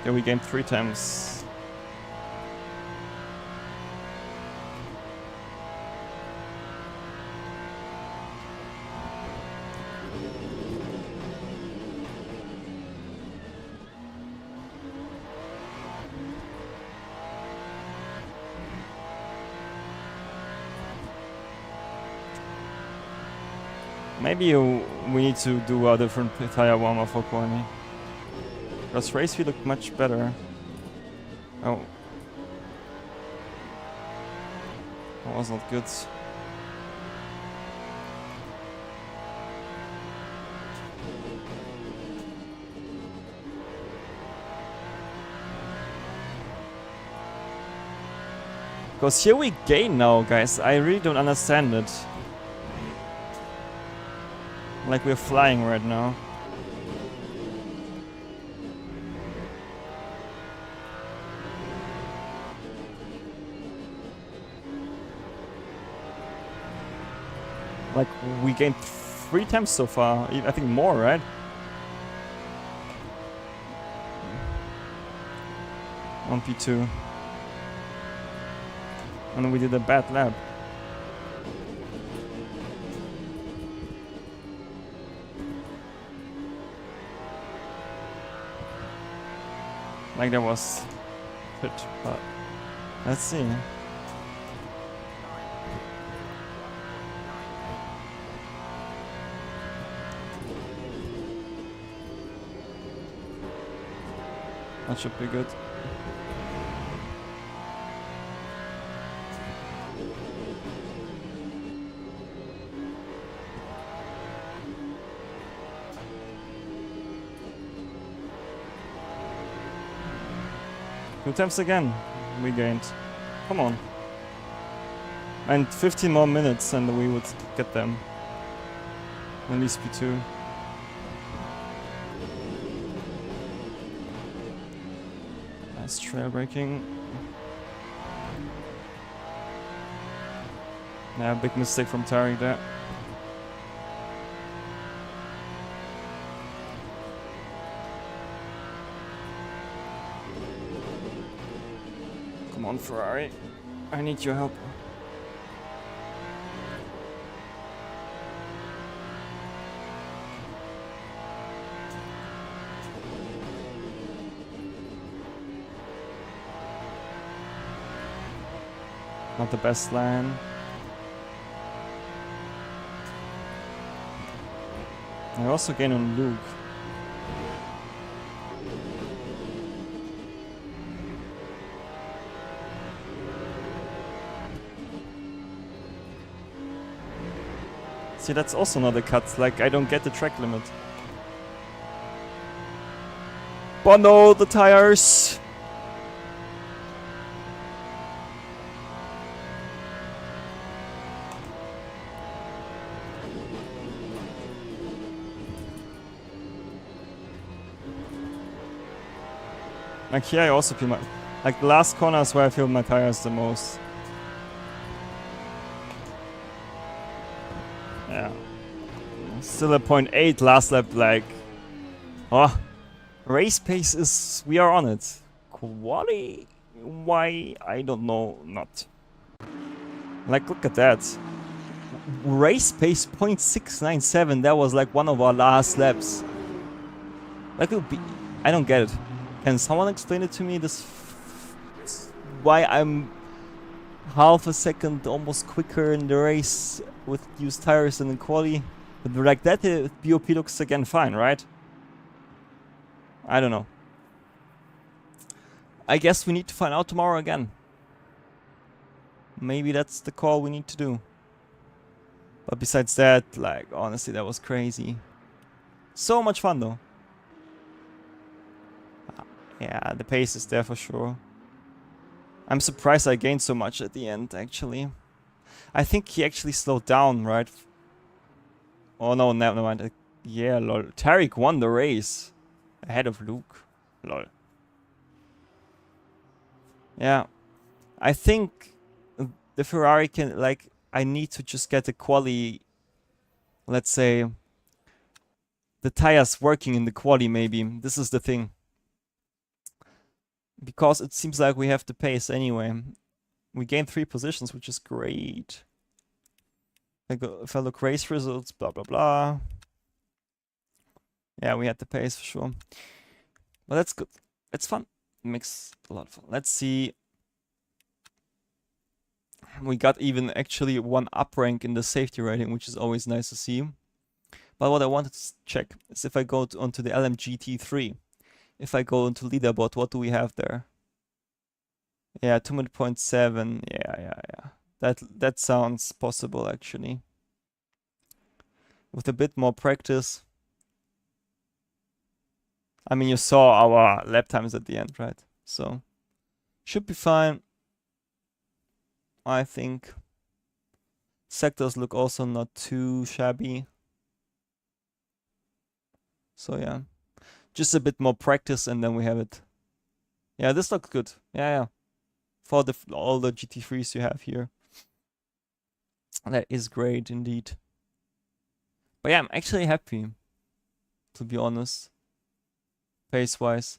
Yeah, we gained 3 times. Maybe we need to do a different tire warm-up for Corny. Because race view looked much better. Oh. That was not good. Because here we gain now, guys. I really don't understand it. Like we're flying right now. Like we gained 3 temps so far. I think more, right? On P2. And we did a bad lap. Like that was good, but let's see. That should be good. Two attempts again, we gained. Come on. And 15 more minutes and we would get them. At least P2. Nice trail braking. Yeah, big mistake from Tariq there. Come on, Ferrari. I need your help. Not the best land. I also gain on Luke. See, that's also not a cut. Like, I don't get the track limit. But no, the tires! Like here I also feel my... Like the last corner is where I feel my tires the most. Yeah. Still a 0.8 last lap, like... Oh. Race pace is... We are on it. Quali... Why? I don't know. Not. Like, look at that. Race pace 0.697. That was like one of our last laps. Like it would be... I don't get it. Can someone explain it to me? This... Why I'm half a second almost quicker in the race with used tires than in quali. But like that, BOP looks again fine, right? I don't know. I guess we need to find out tomorrow again. Maybe that's the call we need to do. But besides that, like, honestly, that was crazy. So much fun, though. Yeah, the pace is there for sure. I'm surprised I gained so much at the end, actually. I think he actually slowed down, right? Oh, no, never mind. Yeah, lol. Tariq won the race. Ahead of Luke. Lol. Yeah. I think the Ferrari can, like, I need to just get the quali, let's say, the tires working in the quali, maybe. This is the thing. Because it seems like we have the pace anyway. We gained 3 positions, which is great. If I look race results, blah, blah, blah. Yeah, we had the pace for sure. But that's good. It's fun. It makes a lot of fun. Let's see. We got even actually 1 up rank in the safety rating, which is always nice to see. But what I wanted to check is if I go onto the LMGT3. If I go into leaderboard, what do we have there? Yeah, 2.7. Yeah. That sounds possible, actually. With a bit more practice. I mean, you saw our lap times at the end, right? So, should be fine. I think. Sectors look also not too shabby. So, yeah. Just a bit more practice and then we have it. Yeah, this looks good. Yeah. For all the GT3s you have here. That is great indeed. But yeah, I'm actually happy, to be honest, pace-wise.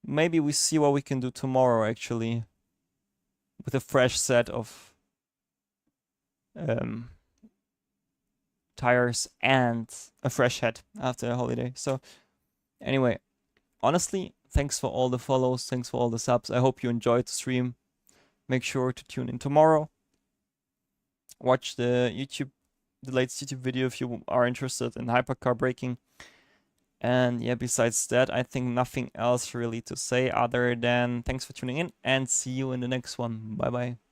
Maybe we see what we can do tomorrow, actually, with a fresh set of tires and a fresh head after a holiday. So anyway, honestly, thanks for all the follows, thanks for all the subs. I hope you enjoyed the stream. Make sure to tune in tomorrow. Watch the latest YouTube video if you are interested in hypercar braking. And yeah, besides that, I think nothing else really to say other than thanks for tuning in and see you in the next one. Bye bye.